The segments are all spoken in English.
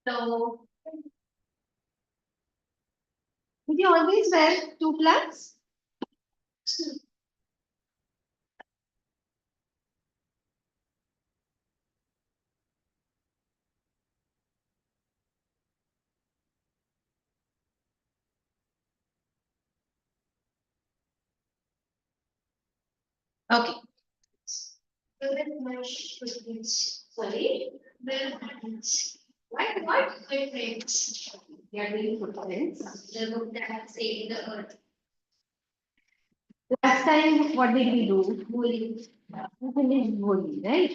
So, did you always wear two flags? Okay. Sorry. What? Footprints. They are doing footprints. The book that saved the earth. Last time, what did we do? Holy. We finished Holy, right?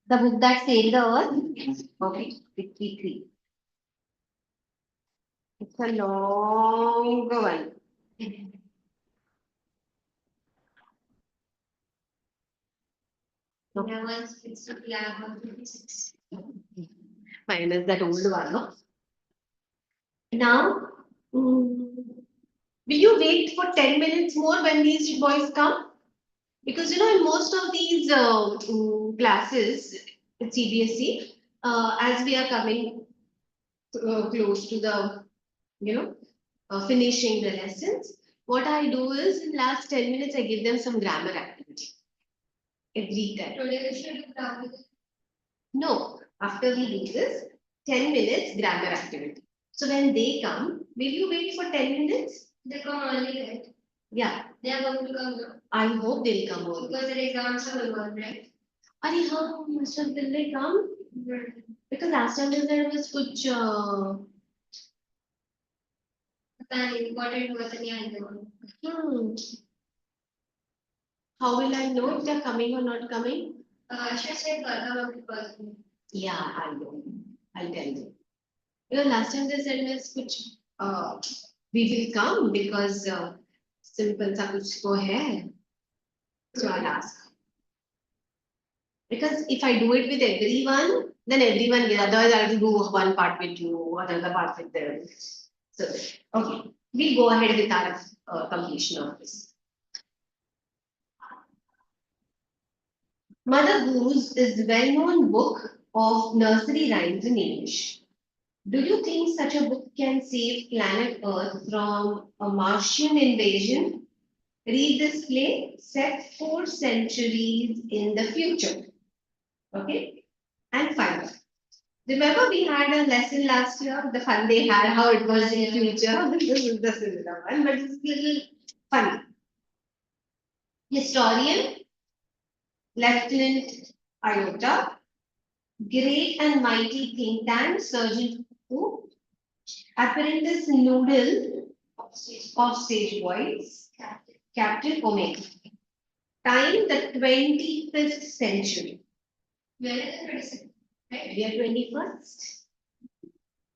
The book that saved the earth. Okay. 53. It's a long one. Minus that old one, no? Now, will you wait for 10 minutes more when these boys come? Because in most of these classes at Cbse, as we are coming close to the, finishing the lessons, what I do is in last 10 minutes, I give them some grammar activity every time. Today we should do grammar. No, after we do this, 10 minutes grammar activity. So when they come, will you wait for 10 minutes? They come early, right? Yeah. They are going to come now. I hope they'll come early. Because their exams are going on, right? Are how much will they come? Because last time there was कुछ पता नहीं important हुआ तो नहीं आएगा. How will I know if they're coming or not coming? Asha said person. Yeah, I know. I'll tell you. Last time they said us कुछ we will come because simple सा कुछ तो है. So I'll ask. Because if I do it with everyone, then everyone will. Otherwise, I have to do one part with you, another part with them. So, okay, we'll go ahead with our completion of this. Mother Goose is the well-known book of nursery rhymes in English. Do you think such a book can save planet Earth from a Martian invasion? Read this play set 4 centuries in the future. Okay, and find out. Remember we had a lesson last year, the fun they had, how it was in future. This is the similar one, but it's a little funny. Historian, Lieutenant Iota, great and mighty think tank, Sergeant Who, apprentice noodle of stage voice, Captain Omega. Time the 25th century. Where is the 22nd? Right? We are 21st.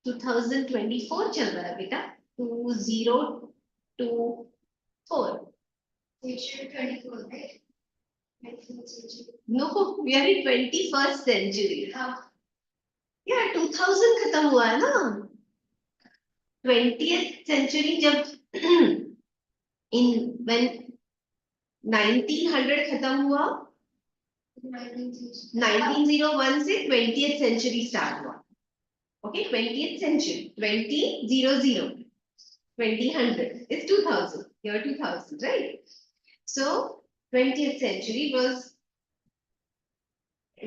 2024 चल रहा है बेटा 2024. It should 24, right? No, we are in 21st century. Yeah, 2000 खत्म हुआ है ना. 20th century जब when 1900 खत्म हुआ 1901 से 20th century start हुआ. Okay, 20th century, 2000, 2000 is 2000, year 2000, right? So, 20th century was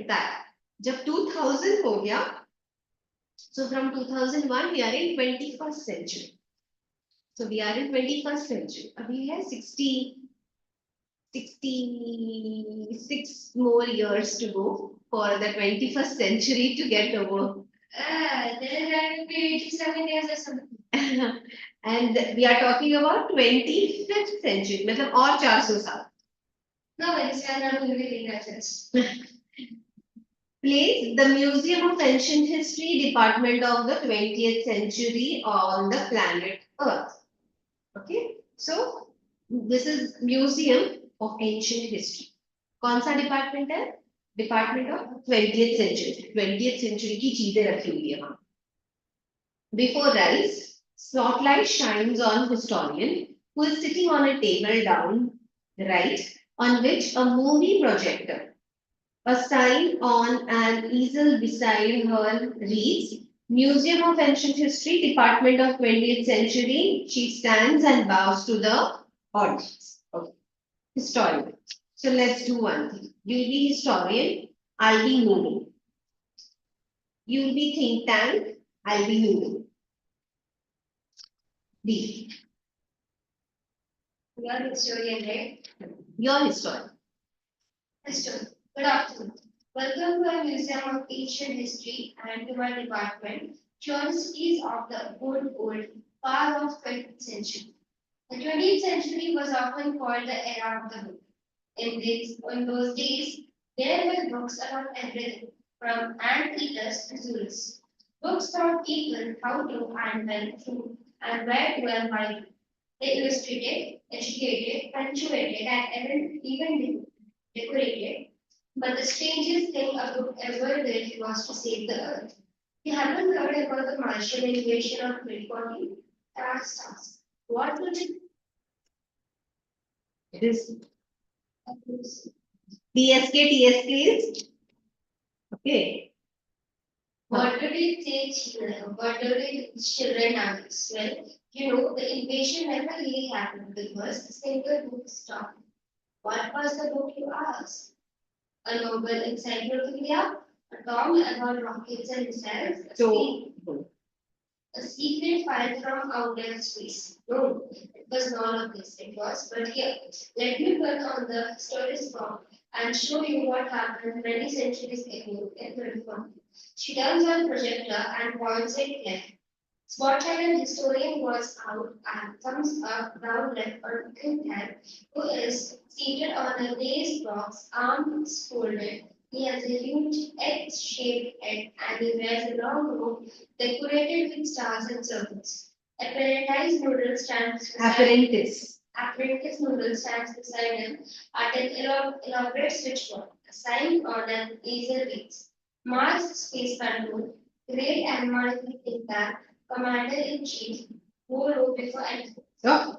that. जब 2000 हो गया, so from 2001 we are in 21st century. So we are in 21st century. अभी है 66 more years to go for the 21st century to get over. Then that will be 87 years or something. And we are talking about 25th century. मतलब और 400 साल. No, this is not really righteous. Place the Museum of Ancient History Department of the 20th century on the planet Earth. Okay, so this is Museum of Ancient History. कौन सा department है? Department of 20th century. 20th century की चीजें रखी हुई है वहाँ. Before rise, spotlight shines on historian who is sitting on a table down right on which a movie projector. A sign on an easel beside her reads Museum of Ancient History, Department of 20th Century. She stands and bows to the audience. Okay. Historian. So let's do one thing. You'll be historian, I'll be noodle. You'll be think tank, I'll be noodle. B. You are historian, right? Your historian. Historian. Good afternoon. Welcome to our Museum of Ancient History and to my department, Curiosities of the Old, Far of 20th Century. The 20th century was often called the era of the book. In those days, there were books about everything, from ant-eaters to zoologists. Books taught people how to and when to and where to and why. They illustrated, educated, punctuated, and even decorated. But the strangest thing a book ever did was to save the earth. You haven't heard about the Martian invasion of 2040? Ask us. What would it It is do? TSK. Okay. What do we teach children? What do we teach children nowadays? Well, the invasion never really happened because a single book stopped. What was the book, you ask? A novel encyclopedia? A tom about rockets and missiles? So, A secret file from outer space? No, it was none of this. It was, but here, let me put on the stethoscope and show you what happened many centuries ago in 2020. She turns on projector and points it left. Spotlight and historian was out and thumbs up, down left or think tank, who is seated on a raised box, arms folded. He has a huge X-shaped head and he wears a long robe decorated with stars and circles. Apprentice noodle stands apprentice. Apprentice noodle stands beside him at an elaborate switchboard. A sign on an easel reads, Mars Space Control, Great and Mighty Think Tank, Commander-in-Chief, who wrote before entering.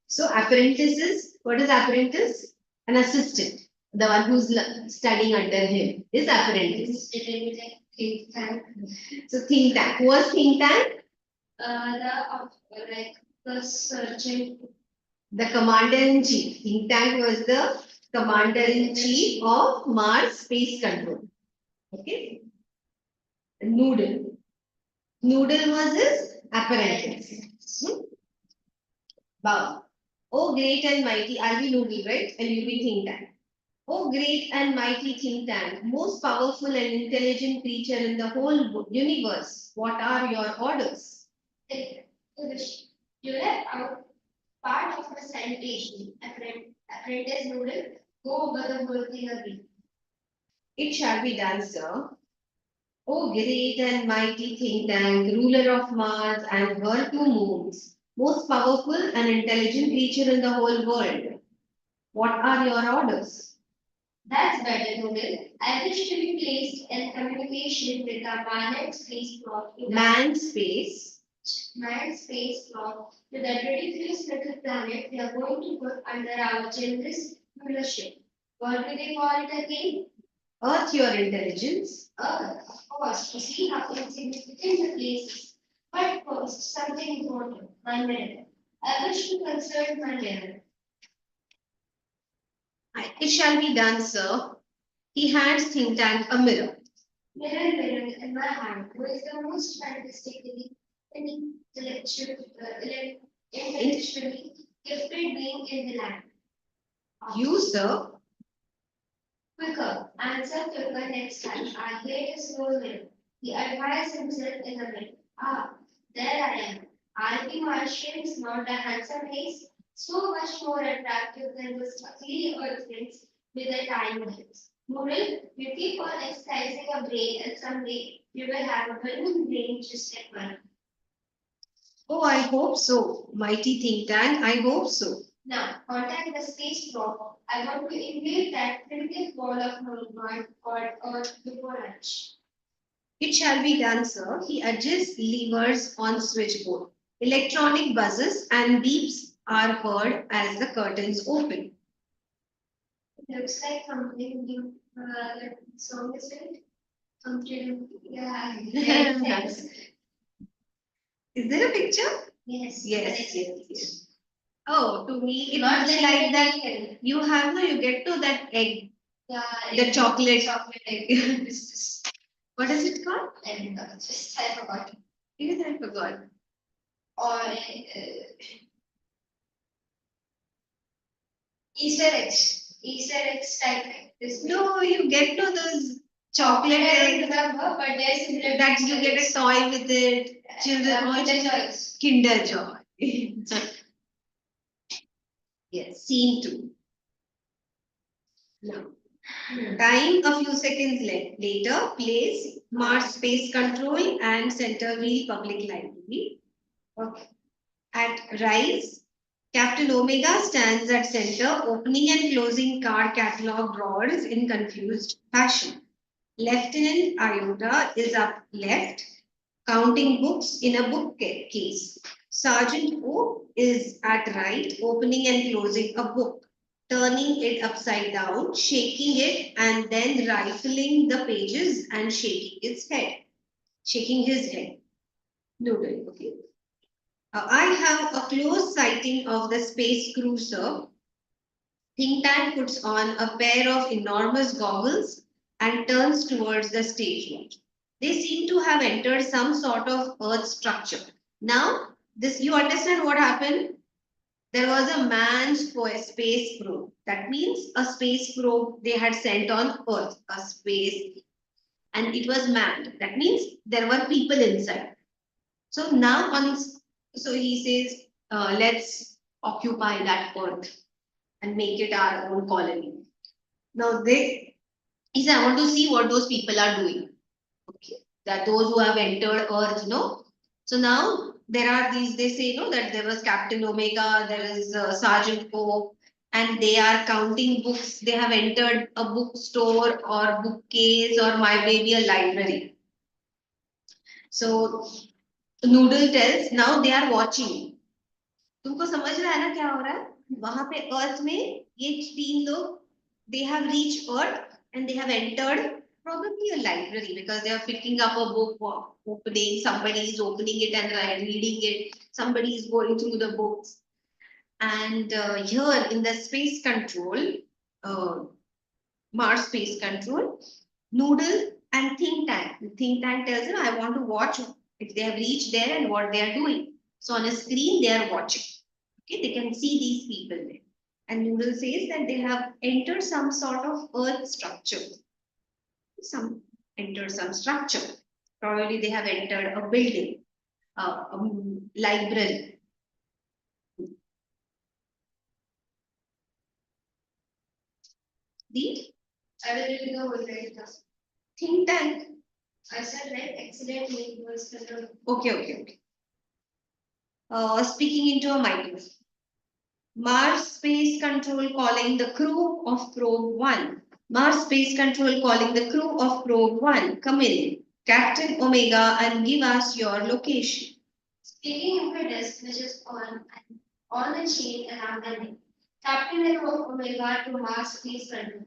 So apprentice is, what is apprentice? An assistant. The one who's studying under him is apprentice. Think tank. So think tank. Who was think tank? The surgeon. The commander-in-chief. Think tank was the commander-in-chief of Mars Space Control. Okay. Noodle. Noodle was his apprentice. Bow. Oh, great and mighty. I'll be noodle, right? And you'll be think tank. Oh, great and mighty think tank, most powerful and intelligent creature in the whole universe. What are your orders? You left out part of the salutation. Apprentice noodle, go over the whole thing again. It shall be done, sir. O great and mighty think tank, ruler of Mars and her two moons, most powerful and intelligent creature in the whole world. What are your orders? That's better, Noodle. I wish to be placed in communication with the manned spacecraft. Manned space. Manned spacecraft to the 23rd little planet we are going to put under our generous rulership. What do they call it again? Earth, your intelligence. Earth, of course, to see how insignificant the place is. But first, something important, my mirror. I wish to consult my mirror. It shall be done, sir. He hands think tank a mirror. Mirror, mirror in my hand, who is the most fantastically intellectually gifted being in the land? You, sir. Quicker, answer quicker next time. I hate a slow mirror. He admires himself in the mirror. Ah, there I am. I'll be Martians, not a handsome face, so much more attractive than this ugly earthlings with a tiny nose. Noodle, you keep on exercising your brain and someday you will have a balloon brain just like mine. Oh, I hope so. Mighty think tank, I hope so. Now, contact the space probe. I want to invade that primitive ball of movement called Earth before lunch. It shall be done, sir. He adjusts levers on switchboard. Electronic buzzes and beeps are heard as the curtains open. It looks like something new. That song is it? Something, yeah. Yes, Is there a picture? Yes. Yes. Oh, to me it Not looks like like that egg. you have no, you get to that egg, Yeah. the chocolate. Chocolate egg. What is it called? And just I forgot. Even I forgot. Or Easter eggs. Easter eggs type. This No, you get to those chocolate I don't eggs remember, but there's similar that you get a toy with it. Children, all Kinder Joys. Kinder Joy. Yes, scene 2. Now, time a few seconds later, place Mars Space Control and Centerville Public Library. Okay. At Rise, Captain Omega stands at center, opening and closing card catalog drawers in confused fashion. Lieutenant Iota is up left, counting books in a bookcase. Sergeant O is at right, opening and closing a book, turning it upside down, shaking it, and then rifling the pages and shaking his head. Noodle, okay. I have a close sighting of the space cruiser. Think Tank puts on a pair of enormous goggles and turns towards the stage. They seem to have entered some sort of earth structure. Now, this you understand what happened? There was a manned space probe. That means a space probe they had sent on Earth, a space, and it was manned. That means there were people inside. So now so he says, let's occupy that Earth and make it our own colony. Now he said, I want to see what those people are doing. Okay. That those who have entered Earth, no? So now there are these, they say, no, that there was Captain Omega, there is Sergeant Pope, and they are counting books. They have entered a bookstore or bookcase or maybe a library. So Noodle tells, now they are watching. तुमको समझ रहा है ना क्या हो रहा है? वहां पे अर्थ में ये तीन लोग they have reached Earth and they have entered probably a library because they are picking up a book, opening, somebody is opening it and reading it, somebody is going through the books. And here in the space control, uh, Mars space control, Noodle and Think Tank. The Think Tank tells them, I want to watch if they have reached there and what they are doing. So on a screen, they are watching. Okay, they can see these people there. And Noodle says that they have entered some sort of earth structure. Entered some structure. Probably they have entered a building, a library. The I will read the whole right now. Think Tank. I said right, excellent link was the Okay. Speaking into a microphone. Mars Space Control calling the crew of Probe 1. Mars Space Control calling the crew of Probe 1. Come in, Captain Omega, and give us your location. Speaking of a desk which is on the chain around the neck. Captain Omega to Mars Space Control.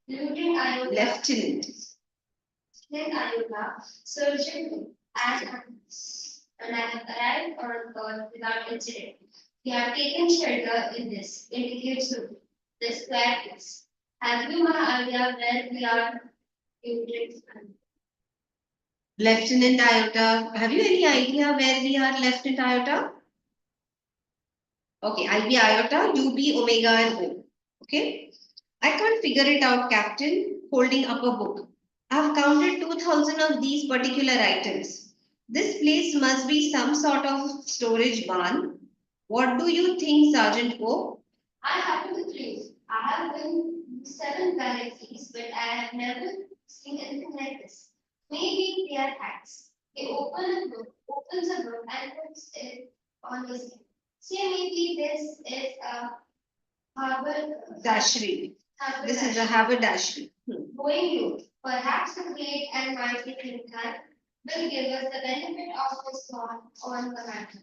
Lieutenant Iota. Lieutenant. Lieutenant Iota, surgeon and I have arrived on Earth without incident. We have taken shelter in this, indicates the square place. Have you my idea where we are, Lieutenant? Lieutenant Iota, have you any idea where we are, Lieutenant Iota? Okay, I'll be Iota, you be Omega and O. Okay? I can't figure it out, Captain, holding up a book. I've counted 2,000 of these particular items. This place must be some sort of storage barn. What do you think, Sergeant O? I happen to think I have been to 7 galaxies, but I have never seen anything like this. Maybe they are hacks. They opens a book and puts it on the screen. Say maybe this is a Dashery. This is a haberdashery. Going you. Perhaps the great and mighty thinker will give us the benefit of his thought on the matter.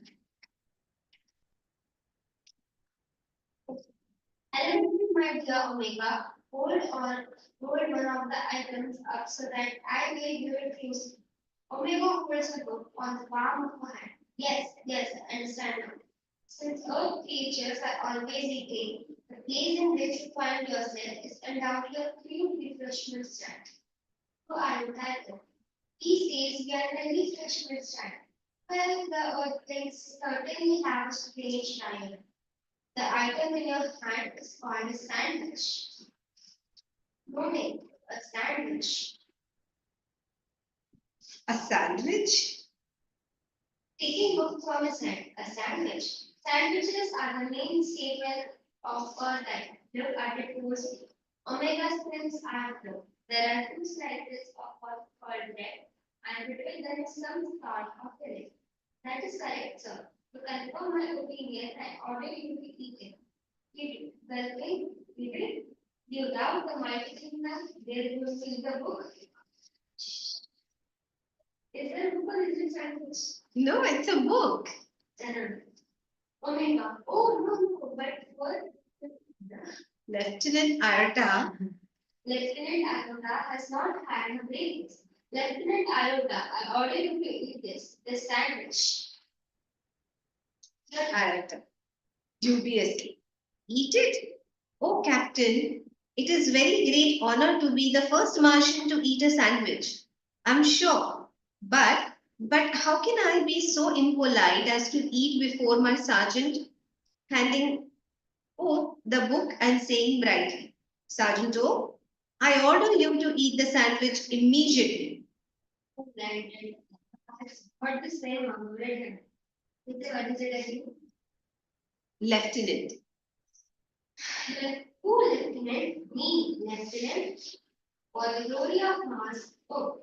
Elementary, my dear Omega, hold one of the items up so that I may view it closely. Omega holds a book on the palm of her hand. Yes, I understand now. Since all creatures are always eating, the place in which you find yourself is undoubtedly a cute refreshment stand. So I would have it. He says we are in a refreshment stand. Well, the earthlings certainly have a strange life. The item in your hand is called a sandwich. Morning, a sandwich. A sandwich? Taking book from his hand, a sandwich. Sandwiches are the main staple of our diet. Look at it closely. Omega 3s are blue. There are two slices of what called bread, and between them is some sort of filling. That is correct, sir. To confirm my opinion, I order you to eat it. You do. Well, wait, you did? You doubt the mighty thing that there you see the book? Is there a book or is it sandwich? No, it's a book. General. Omega. Oh, no, but what? Lieutenant Iota. Lieutenant Iota has not had a breakfast. Lieutenant Iota, I order you to eat this sandwich. Iota. Dubiously. Eat it? Oh, Captain, it is very great honor to be the first Martian to eat a sandwich. I'm sure. But how can I be so impolite as to eat before my sergeant, handing O the book and saying brightly, Sergeant O, I order you to eat the sandwich immediately. Oh, right. What this name on red? What is it again? Lieutenant. Who lieutenant? Me, lieutenant. For the glory of Mars. Oh,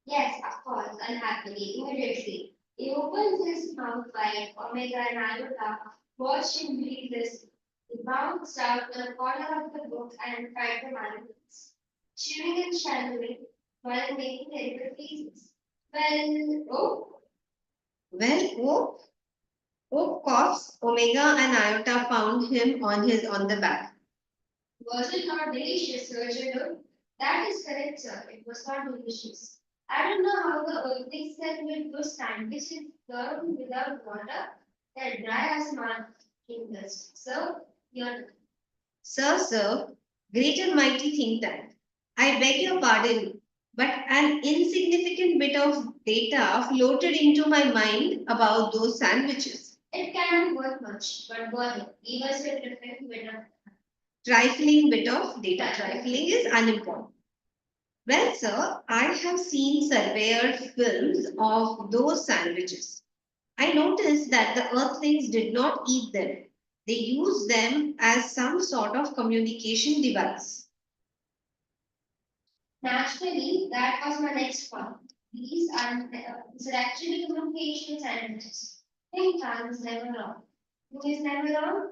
yes, of course, unhappily, immediately. He opens his mouth wide, Omega and Iota watch him read this. He bounced out to the corner of the book and tried the manuscripts, chewing and shadowing while making terrible faces. Oh, Well, O coughs, Omega and Iota found him on the back. was it not delicious, Sir General? That is correct, sir. It was not delicious. I don't know how the earthlings can make those sandwiches firm without water. They're dry as mud fingers. So, you're Sir, great and mighty think tank. I beg your pardon, but an insignificant bit of data floated into my mind about those sandwiches. it can be worth much, but go ahead. Give us a different bit of Trifling bit of data. Trifling is unimportant. Well, sir, I have seen surveyor films of those sandwiches. I noticed that the earthlings did not eat them. They used them as some sort of communication device. naturally, that was my next point. These are actually communication sandwiches. Think time is never wrong. Who is never wrong?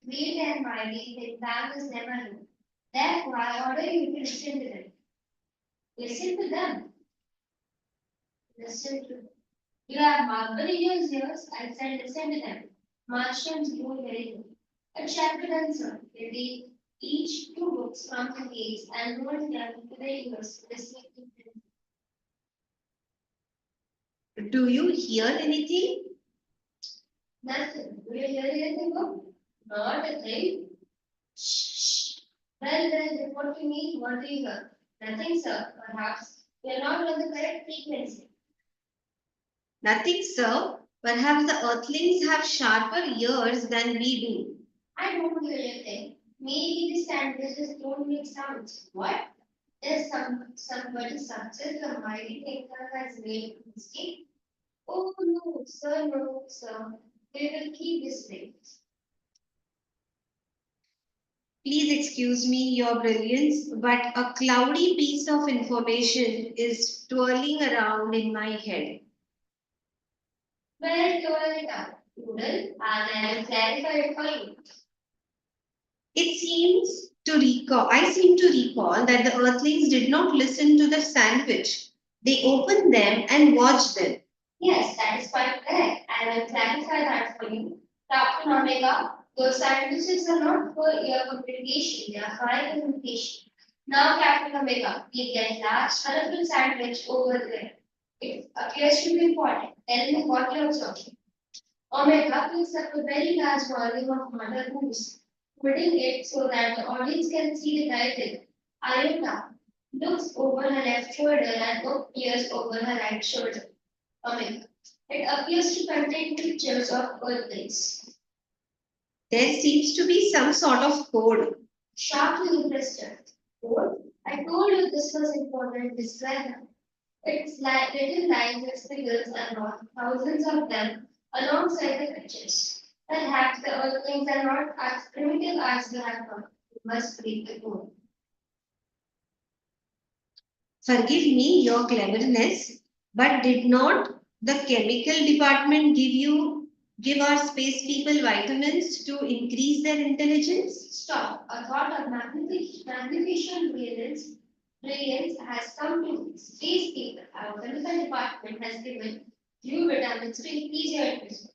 Read and mighty think time is never wrong. Therefore, I order you to listen to them. Listen to them. Listen to. You have marble in your ears. I said listen to them. Martians do very good. A chapter answer. They read each two books from the page and roll them to their ears, listening to them. Do you hear anything? Nothing. Do you hear anything? Not a thing. Shh. Well, what do you mean? What do you hear? Nothing, sir. Perhaps we are not on the correct frequency. Nothing, sir. Perhaps the earthlings have sharper ears than we do. I don't hear anything. Maybe the sandwiches don't make sounds. What? There's somebody success the mighty thinker has made a mistake. Oh no, sir, no, sir. We will keep this way. Please excuse me, Your Brilliance, but a cloudy piece of information is twirling around in my head. Well, you're it up, Noodle, and I will clarify it for you. I seem to recall that the earthlings did not listen to the sandwich. They opened them and watched them. Yes, that is quite correct. I will clarify that for you. Captain Omega, those sandwiches are not for your communication, they are for eye communication. Now, Captain Omega, we get large, colorful sandwich over there. It appears to be important. Tell me what you observe. Omega picks up a very large volume of mother news, putting it so that the audience can see the title. Iota looks over her left shoulder and peers over her right shoulder. Omega. It appears to contain pictures of earthquakes. There seems to be some sort of code. Sharply interested. Code? I told you this was important. Describe them. It's like little lines and squiggles and all, thousands of them, alongside the pictures. Perhaps the earthlings are not as primitive as we have thought. We must read the code. Forgive me your cleverness, but did not the chemical department give our space people vitamins to increase their intelligence? Stop. A thought of magnificent brilliance has come to me. Space people, our chemical department has given you vitamins to increase your intelligence.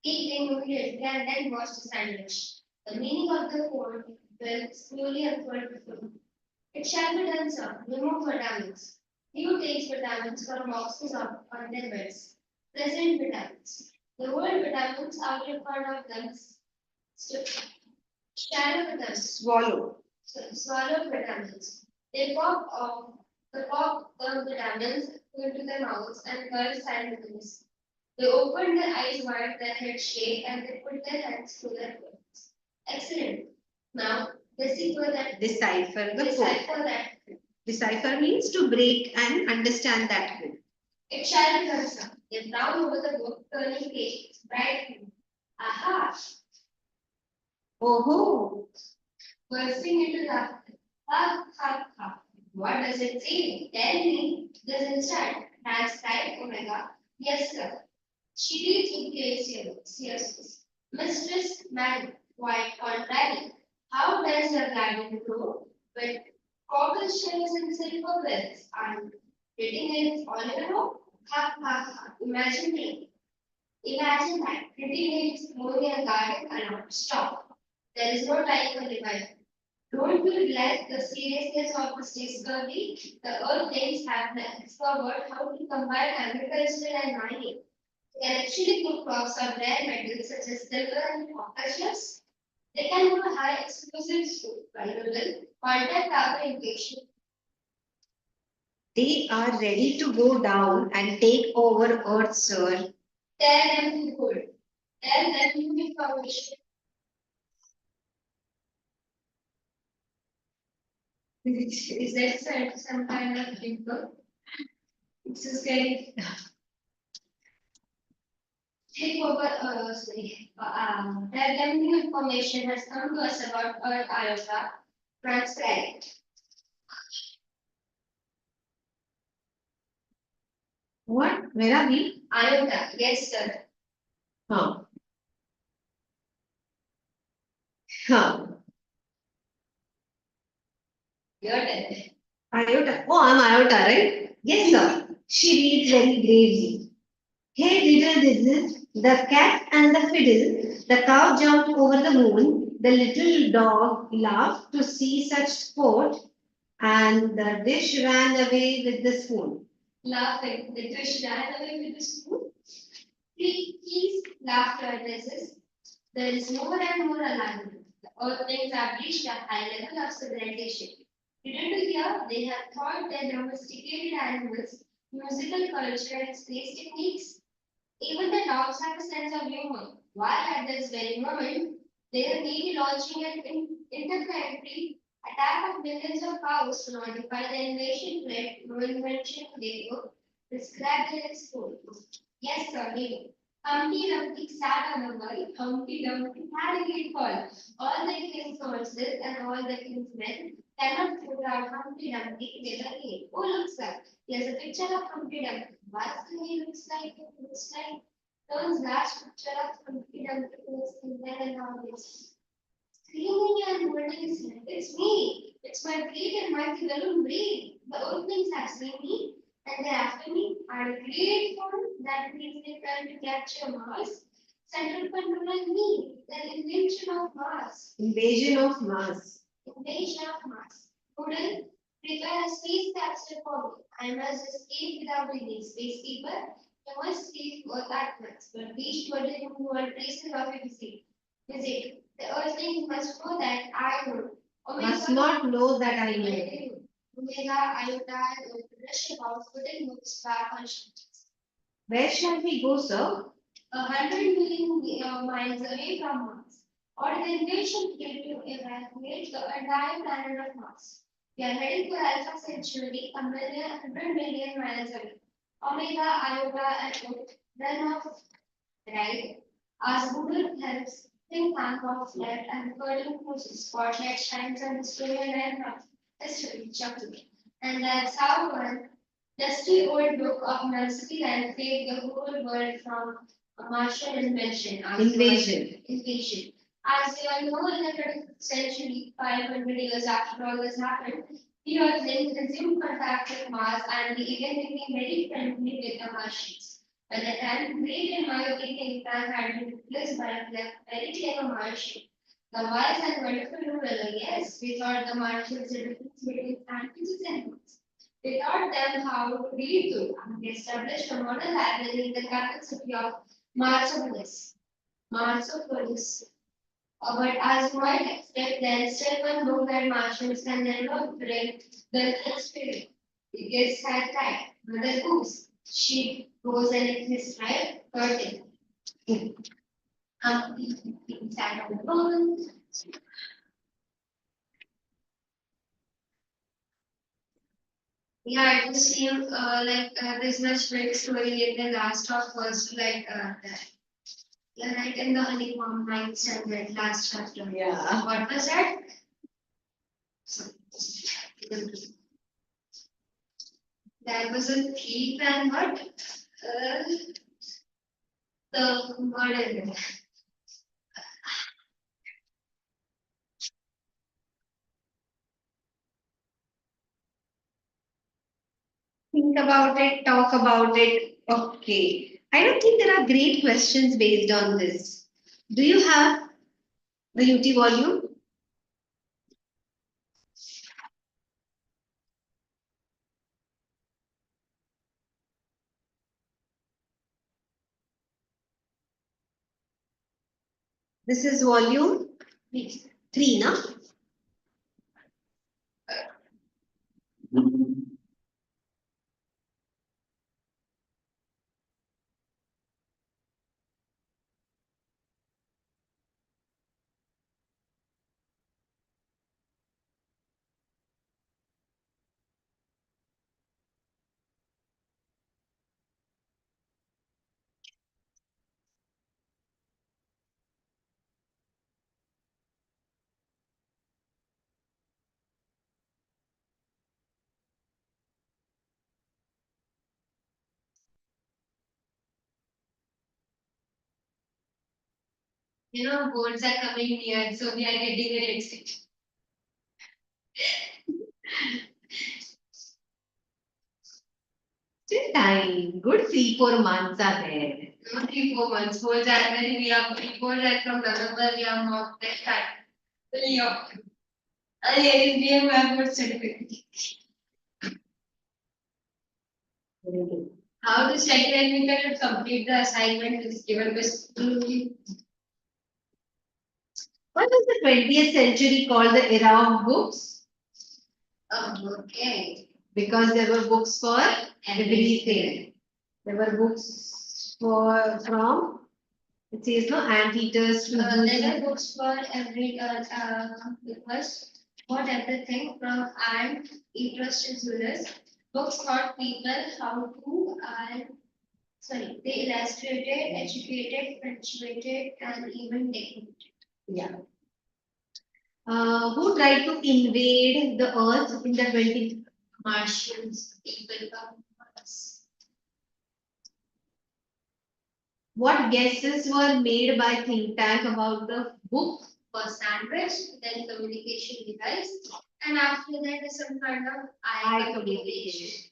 Eat them immediately and then wash the sandwich. The meaning of the code will slowly unfold before you. It shall be done, sir. Remove vitamins. You take vitamins from boxes on their beds. Present vitamins. The word vitamins out in front of them. Shallow vitamins. Swallow. Swallow vitamins. They pop off the pop the vitamins into their mouths and gulp silently. They open their eyes wide, their heads shake, and they put their hands to their throats. Excellent. Now, decipher that. Decipher the code. Decipher that. Decipher means to break and understand that code. It shall be done, sir. They frown over the book, turning pages. Bright. Aha! Oh, Bursting into laughter. Ha ha ha. What does it say? Tell me. This instant. That's right, Omega. Yes, sir. She reads with seriousness. Mistress Madam, quite contrary. How does your garden grow? With cobble shells and silver bells and getting it all in a row? Ha ha ha. Imagine me. Imagine that. Pretty ladies mowing a garden alone. Stop. There is no time for revival. Don't you realize the seriousness of this discovery? The earthlings have discovered how to combine agriculture and mining. They can actually grow crops of rare metals such as silver and precious. They can grow high explosives too, valuable contact carbon injection. they are ready to go down and take over Earth, sir. Tell them to good. Tell them new information. Is that some kind of info? It's a scary. Take over, tell them new information has come to us about Earth iota. Transcribe. What? Where are we? Iota, yes, sir. Huh. Huh. Your turn. Iota. Oh, I'm Iota, right? Yes, sir. She reads very gravely. Hey, diddle diddle, the cat and the fiddle, the cow jumped over the moon, the little dog laughed to see such sport, and the dish ran away with the spoon. Laughing, the fish ran away with the spoon. Please, laughter addresses. There is more and more alignment. The earthlings have reached a high level of civilization. Didn't you hear? They have taught their domesticated animals musical culture and space techniques. Even the dogs have a sense of humor. While at this very moment, they are maybe launching an interplanetary attack of millions of cows to notify the invasion threat no invention they would describe their export. Yes, sir, maybe. Humpty Dumpty sat on a wall. Humpty Dumpty had a great fall. All the king's horses and all the king's men cannot put out Humpty Dumpty together again. Who looks like? There's a picture of Humpty Dumpty. What's the he looks like? It looks like turns last picture of Humpty Dumpty was in there and always. Screaming and holding his head. It's me. It's my great and mighty balloon brain. The openings have seen me and they're after me. I had a great fun that means they trying to capture Mars. Central control and me. The invention of Mars. Invasion of Mars. Invasion of Mars. Poodle, Prepare a space capsule for me. I must escape without breathing. Space people, you must leave Earth at once, but reach to a different world places of your visit. The Earthlings must know that I know. Must not know that I know. Omega, Iota, and rush about putting books back on shelves. Where shall we go, sir? 100 million miles away from Mars. Or the invasion came to evacuate the entire planet of Mars. We are heading to Alpha Centauri, 100 million miles away. Omega, Iota, and Oort, run off right. As Google helps, think tank of left and curtain cruises, spotlight shines on the storyline of history, chapter. And that's how one dusty old book of nursery rhyme saved the whole world from a Martian invasion. Invasion. As you all know, in the 25th century, 500 years after all this happened, the Earthlings resumed contact with Mars and they even became very friendly with the Martians. By the time great and mighty King had been replaced by a very clever Martian. The wise and wonderful ruler, yes, we thought the Martians the difference between fantasies and books. We taught them how to read too, and we established a model library in the capital city of Marsopolis. Marsopolis. But as you might expect, there is still one book that Martians can never bring the spirit. It gets sad tight. Mother goose. She goes and it is right curtain. Inside of the bone. Yeah, it just seems there's much big story in the last of first like in the honeycomb nights and that last chapter. Yeah. What was that? There was a thief and what? The murder. Think about it, talk about it. Okay. I don't think there are great questions based on this. Do you have the UT volume? This is volume 3, na? Boards are coming near, so we are getting very excited. Still time. Good 3-4 months are there. Not 3 4 months. Whole January we are before that from November we are mock test start. Yeah. And here is DM board certificate. How to study and we can complete the assignment is given by school. What was the 20th century called the era of books? Okay. Because there were books for everything. There were books from, it says no, anteaters to There were books for every because what everything from ant eaters to Zulus. Books taught people how to they illustrated, educated, punctuated, and even decorated. Yeah. Who tried to invade the earth in the 20th? Martians, people from Mars. What guesses were made by think tank about the book? First sandwich, then communication device, and after that is some kind of Eye eye communication. communication.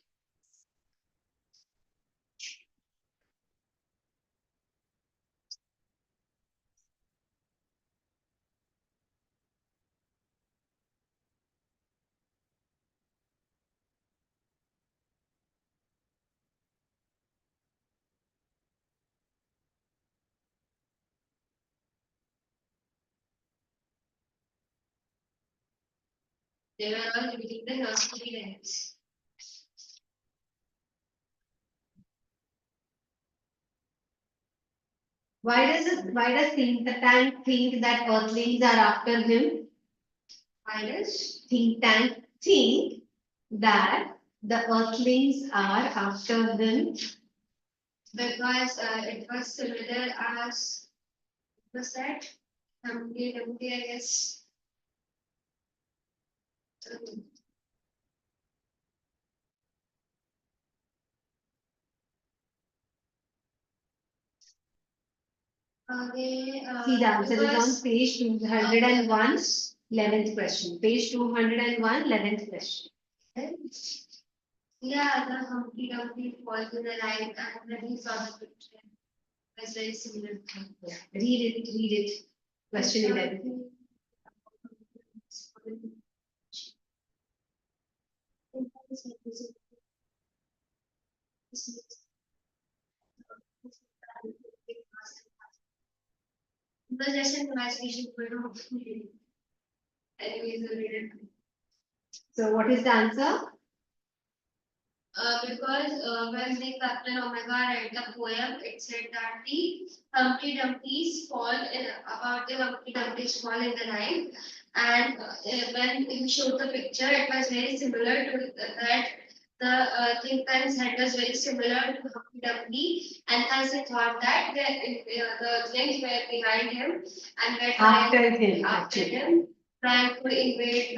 They were all reading the nursery rhymes. Why does think the tank think that earthlings are after him? Why does Think tank think that the earthlings are after him because it was similar as was that Dumpty, I guess. See, the answer is on page 201, 11th question. Page 201, 11th question. Yeah, the Humpty Dumpty falls in the line and then he saw the picture. It was very similar. Yeah. Read it. Question 11. But just an imagination for anyways, I read it. So, what is the answer? Because when the Captain Omega read the poem, it said that the Humpty Dumpty's fall in about the Humpty Dumpty's fall in the Nile, and when he showed the picture, it was very similar to that. The think tank's head was very similar to Humpty Dumpty, and thus he thought that the things were behind him and were After him. trying to invade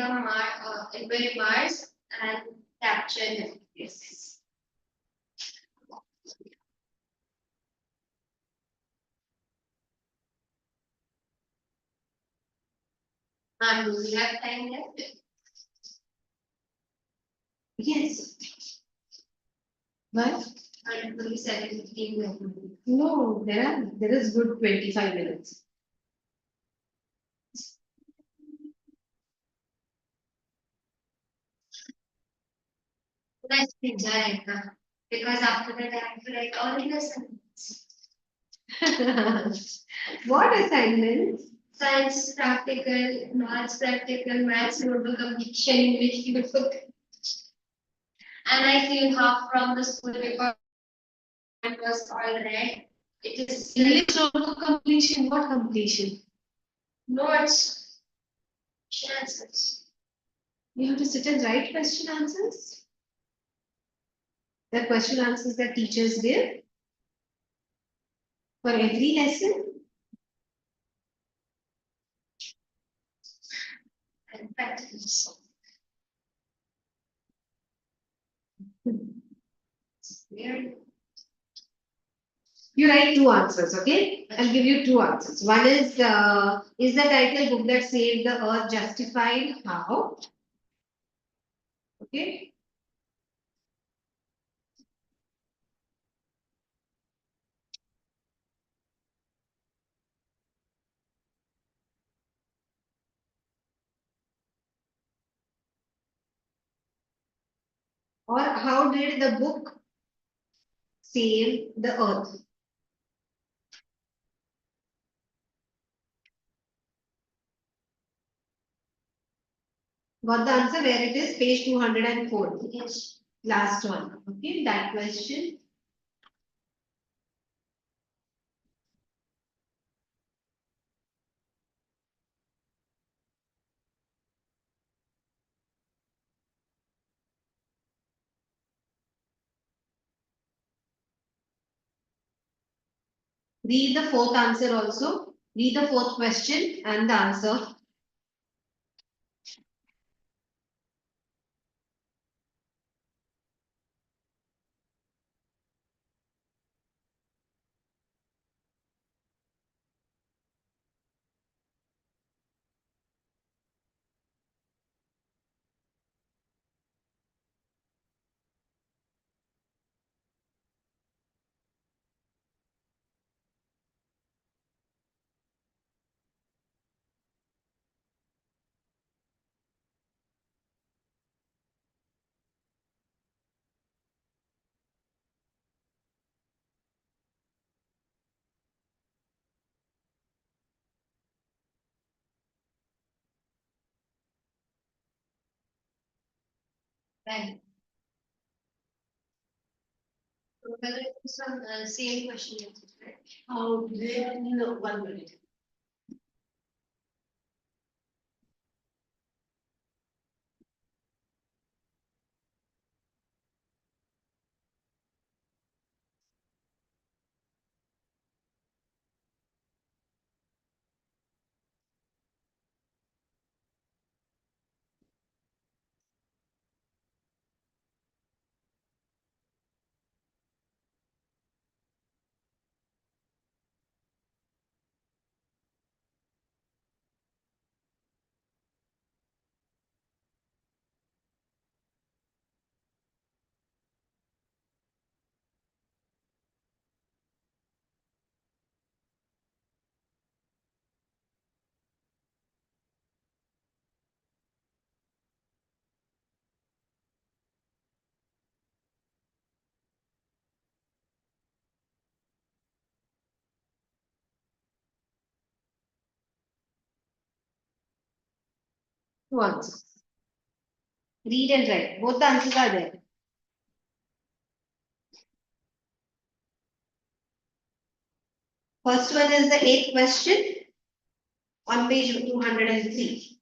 Mars and capture him. Yes. And we have time left. Yes. What? Until 7:15. No, there is good 25 minutes. Let's enjoy it now. Because after that I have to write all the lessons. What assignments? Science practical, maths notebook completion, English notebook. And I feel half from the school because it was all read. It is English notebook completion. What completion? notes, answers. You have to sit and write question answers. The question answers that teachers give for every lesson. And practicals. Very You write two answers, okay? I'll give you two answers. One is the title book that saved the earth justified? How? Okay. Or how did the book save the earth? Got the answer where it is? Page 204. yes. Last one. Okay, that question. Read the fourth answer also. Read the fourth question and the answer. Right. So whether it's some same question, right? Oh, no, 1 minute. Two answers. Read and write. Both the answers are there. First one is the eighth question on page 203.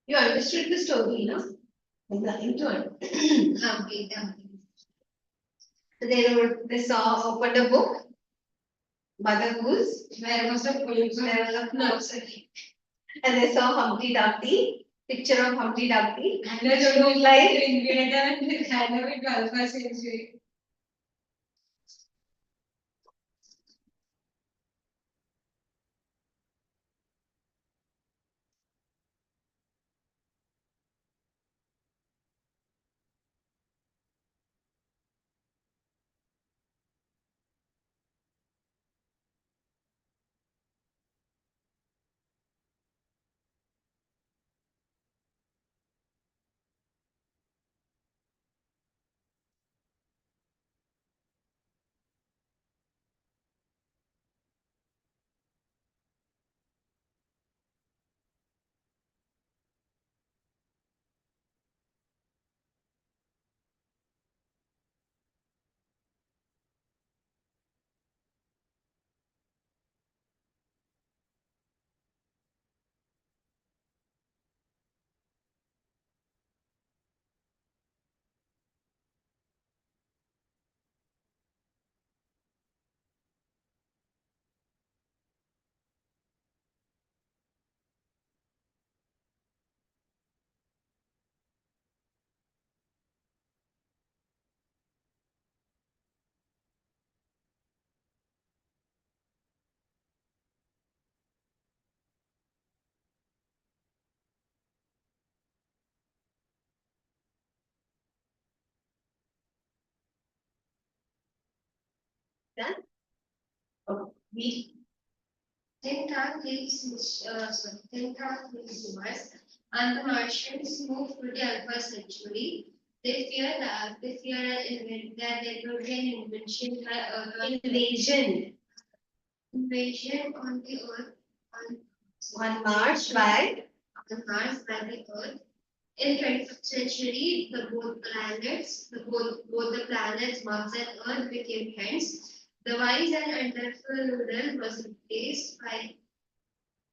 You understood the story, no? There's nothing to it. Okay, So they saw opened a book. Mother Goose. where was the pollution? There was a nursery. And they saw Humpty Dumpty. Picture of Humpty Dumpty. And they don't know like invaded and had a 12th century. done? Okay. We Think tank Mars and the Martians moved to the Alpha Century. They fear that there will be an invasion on the Earth on March by on Mars by the Earth. In 21st century, both the planets Mars and Earth became friends. The wise and wonderful noodle was replaced by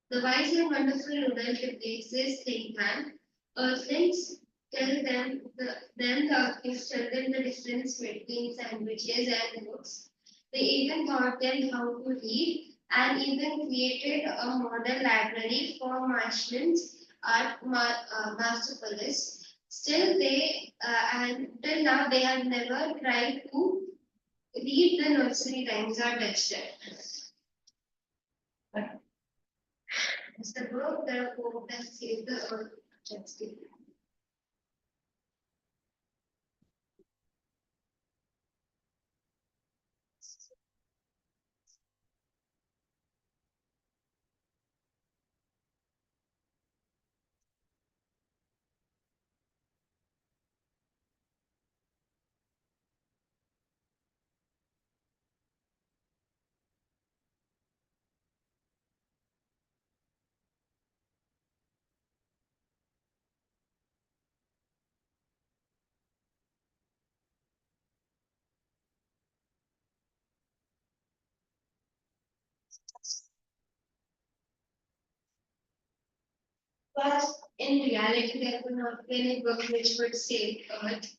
the wise and wonderful noodle replaces think tank. Earthlings tell them the Earthlings tell them the difference between sandwiches and books. They even taught them how to read and even created a model library for Martians at Marsopolis. Still, until now they have never tried to read the nursery rhymes or touch them. It's the book that hope that saved the earth. That's it. But in reality, there could not be any book which would save Earth.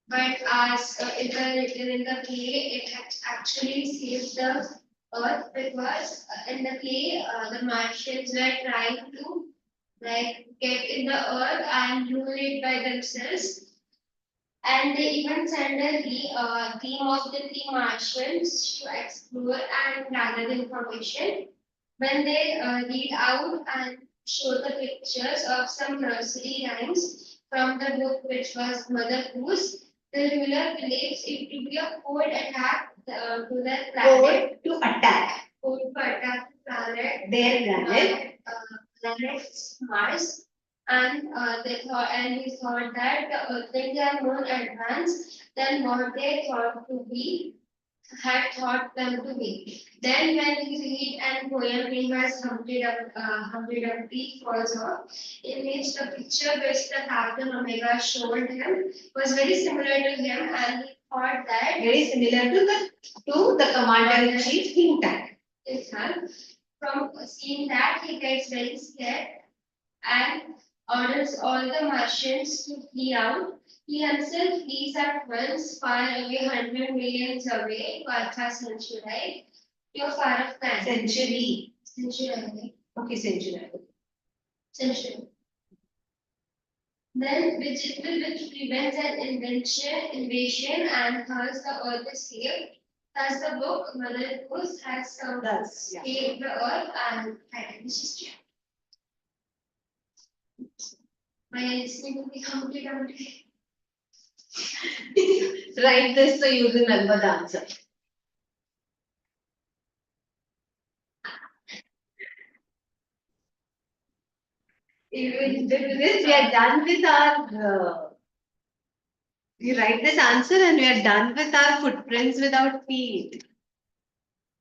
But as it was written in the play, it had actually saved the Earth because in the play, the Martians were trying to get in the Earth and rule it by themselves. And they even send a team of the three Martians to explore and gather the information. When they read out and show the pictures of some nursery rhymes from the book, which was Mother Goose, the ruler believes it to be a code attack to the planet. Code to attack the planet. their planet. Planet's Mars. And he thought that the Earthlings are more advanced than what they thought to be had thought them to be. Then when he read and poem he has Humpty Dumpty falls off, in which the picture which the Captain Omega showed him was very similar to him, and he thought that Very similar to the commander in chief think tank. From seeing that he gets very scared and orders all the Martians to flee out. He himself flees at once, far away, 100 millions away, to Alpha Centauri, to a far off planet. Century. Century. Okay, century. Century. Then, which prevents an invasion, and thus the Earth is saved. Thus, the book Mother Goose has saved the Earth and guided the history. By listening to the Humpty Dumpty. Write this so you remember the answer. With this, we are done with our. You write this answer and we are done with our footprints without feet.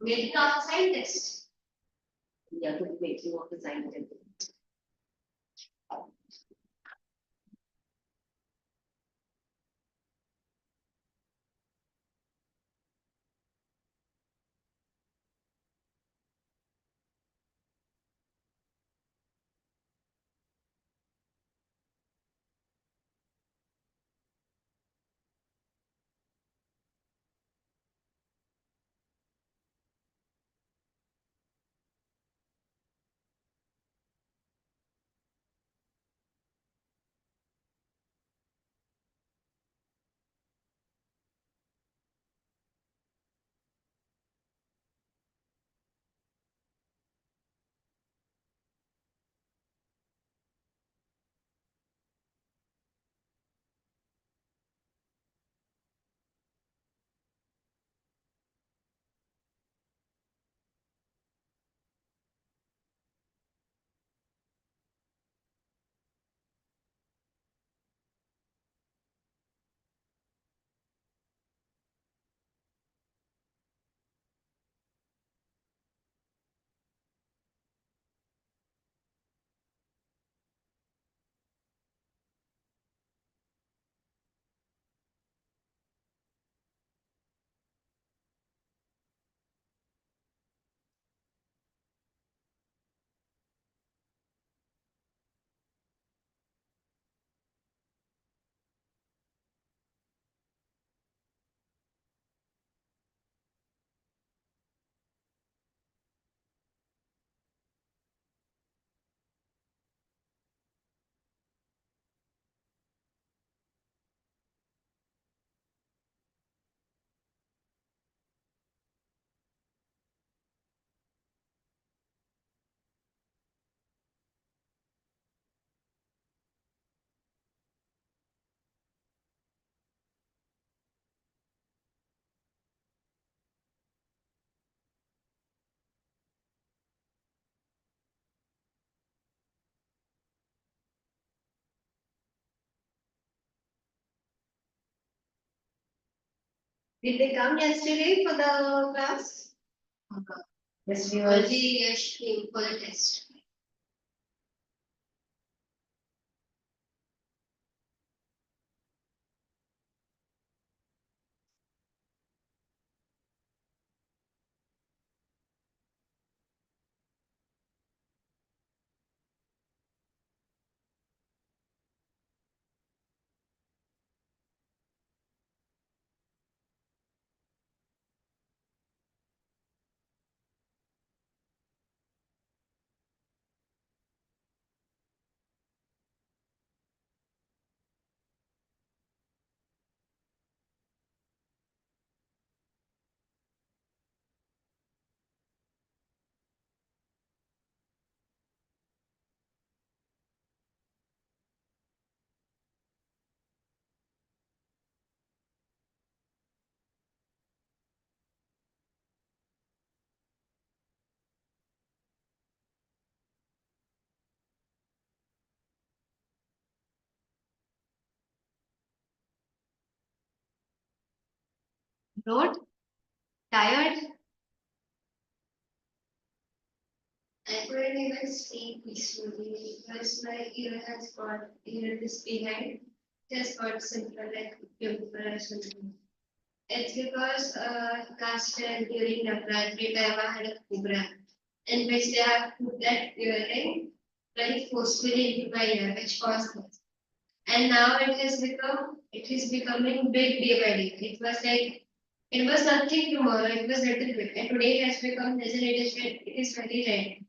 Maybe not a scientist. Yeah, to make you of the scientist. Did they come yesterday for the class? Yes, we was. Only Yash came for the test. Not tired? I couldn't even sleep peacefully because my ear has got ear this behind. Just got simpler like pimple or something. It's because last time during Navratri time I had a cobra in which they have put that earring very forcefully into my ear, which caused this. And now it is becoming big day by day. It was nothing tomorrow, it was little bit. And today it has become as it is very red.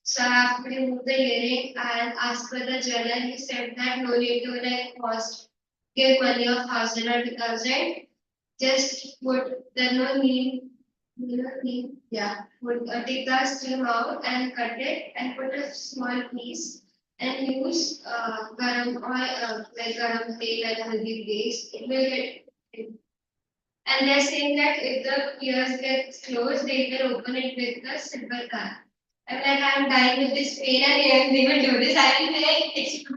So I have to remove the earring and as per the jeweler, he said that no need to like cost give money of 1,000 or 2,000. Just put the no need, yeah. Put take the stem out and cut it and put a small piece and use garam oil like garam tea like haldi paste. It will get. And they're saying that if the ears get closed, they will open it with the silver card. I'm like, I'm dying with this pain and they will do this. I will be like, it's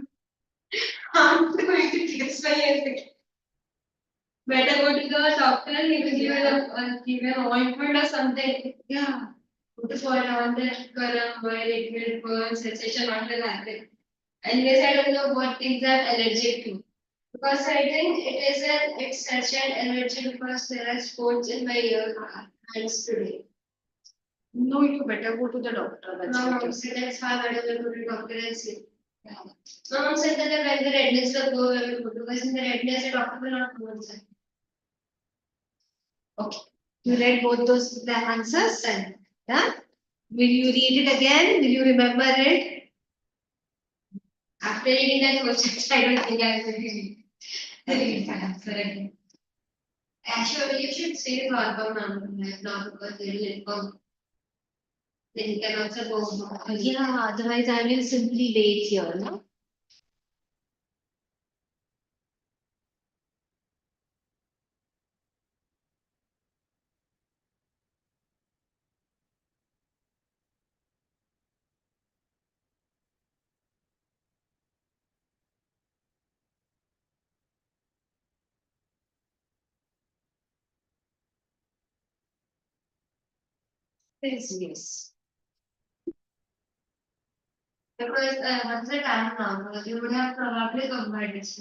I'm going to fix my ears. Better go to the doctor, he will give you an ointment or something. Yeah. Put it on the garam oil, it will burn, sensation not will happen. And yes, I don't know what things are allergic to. Because I think it's such an allergy because there are spots in my ear hands today. No, you better go to the doctor. That's No, better. mom said that's why I better go to the doctor and see. Yeah. My mom said that when the redness will go, I will go because in the redness the doctor will not go inside. Okay. You read both those the answers and yeah? Will you read it again? Will you remember it? After reading that question, I don't think I will read that answer again. Actually, you should say the album number now because they will inform. Then you can also go. Yeah, otherwise I will simply wait here, no? Yes. Because what's the time now? You would have probably combined it.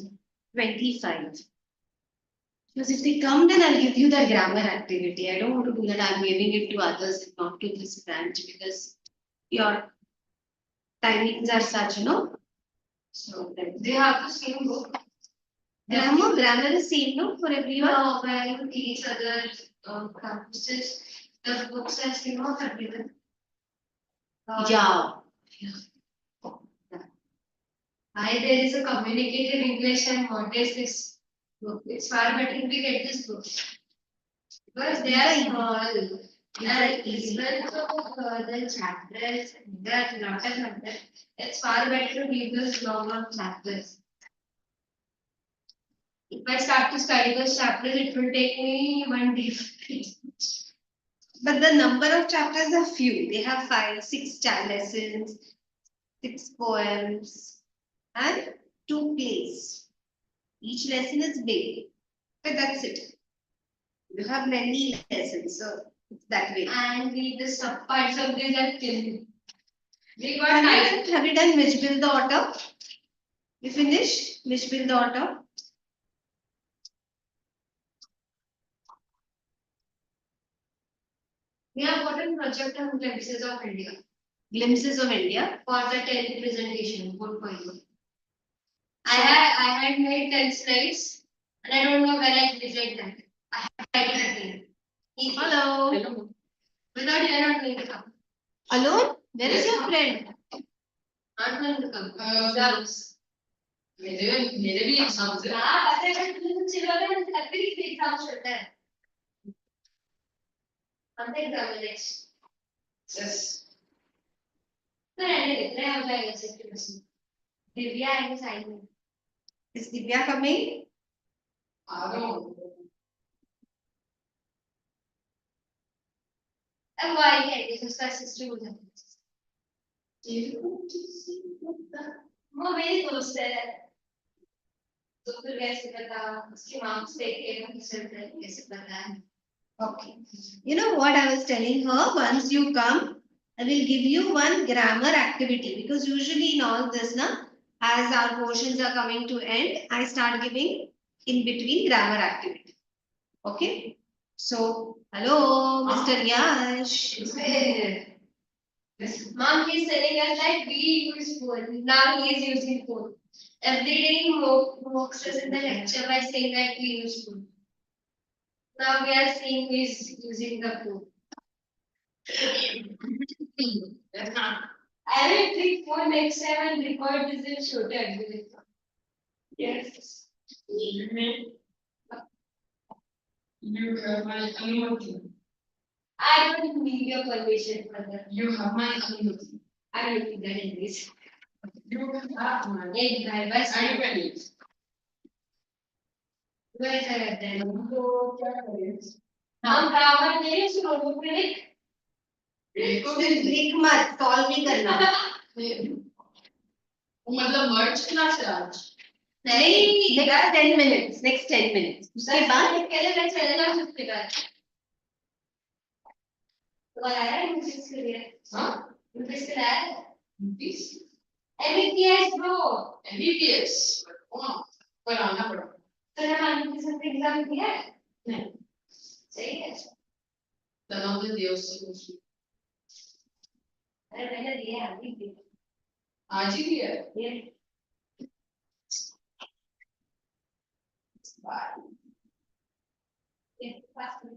25. Because if they come, then I'll give you the grammar activity. I don't want to do that. I'm giving it to others, not to this branch, because your timings are such, you know. So then They have the same book. grammar is same, no, for everyone. No, when each other campuses, the books are same of everyone. Yeah. Hi, there is a communicative English and what is this book? It's far better if we get this book. Because they are small. And even though the chapters, there are a lot of chapters, it's far better to read those long chapters. If I start to study those chapters, it will take me 1 day. But the number of chapters are few. They have 5, 6 lessons, 6 poems, and 2 plays. Each lesson is big. But that's it. You have many lessons, so it's that way. And we the sub parts of this are killed. We got nice. Have you done which build the auto? You finished which build the auto? We have got a project on glimpses of India Glimpses of India. for the 10th presentation. Good for you. I had made 10 slides and I don't know where I deleted them. I have tried it again. Hello. Without you, I'm not going to come. Alone? Where is your friend? Not going to come. Exams. मेरे भी exams है हाँ पता है तुम चिल्लाने में अभी एग्जाम्स चलता है कौन सा एग्जाम है नेक्स्ट यस तो रहने देते हैं हो जाएगा 60%. दिव्या आएंगे साइड में. Is Divya coming? आ रहा हूँ अब वो आएगी आएगी उसका सिस्टर हो जाता है. वो मेरी दोस्त है तो फिर कैसे पता उसके मार्क्स देखे रिजल्ट कैसे पता है. Okay. You know what I was telling her? Once you come, I will give you one grammar activity because usually in all this, as our portions are coming to end, I start giving in between grammar activity. Okay. So, hello, Mr. Yash. Mom, he's telling us that we use phone. Now he is using phone. Every day he mocks us in the lecture by saying that we use phone. Now we are seeing who is using the phone. I will take phone next time and record this and show to everyone. Yes. you have my अनुमति I don't need your permission for that. you have my अनुमति I will take that in this. you have my Hey, guy, bye. are you ready Where is it then? तो क्या करें हम grammar नहीं सुनो break. देखो break मत call नहीं करना. वो मतलब मर्ज क्लास है आज नहीं, next 10 minutes. Next 10 minutes. उसके बाद पहले मैं चलेगा उसके बाद. तो आया है मुझे इसके लिए. हाँ मुझे इसके लिए आया है. Please MBTS bro. MBBS पर आना पड़ा तो हम MBTS एग्जाम दिया है. नहीं सही है. तनाव दे दिया उससे अरे मैंने दिया है अभी भी. आज ही दिया ये ये पास में.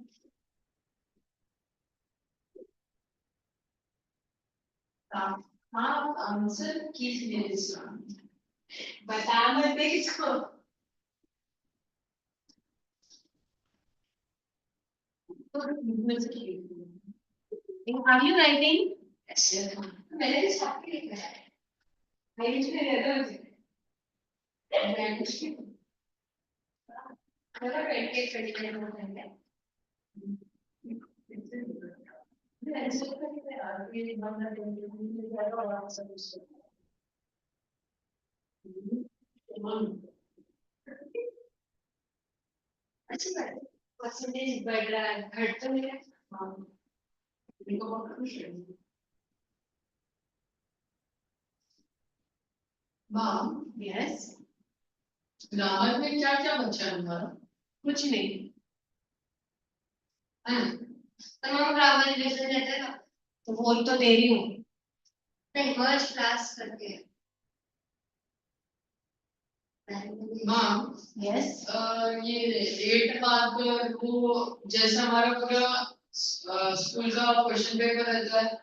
हाँ आंसर कीजिए इसका बता मत दे इसको. are you writing? मैंने भी छाप के लिखा है. मेरी जो है ना मेरा 28 होता है. अच्छी बात है. परसेंटेज बढ़ रहा है घट तो नहीं रहा. इनको बहुत खुश है माँ Yes. ग्रामर में क्या क्या बच्चा है हमारा कुछ नहीं. तमाम ग्रामर रिवीजन रहता है ना. तो वो तो दे रही हूँ. नहीं मर्ज क्लास करके. माँ Yes. ये 8 मार्क वो जैसा हमारा पूरा स्कूल का क्वेश्चन पेपर रहता है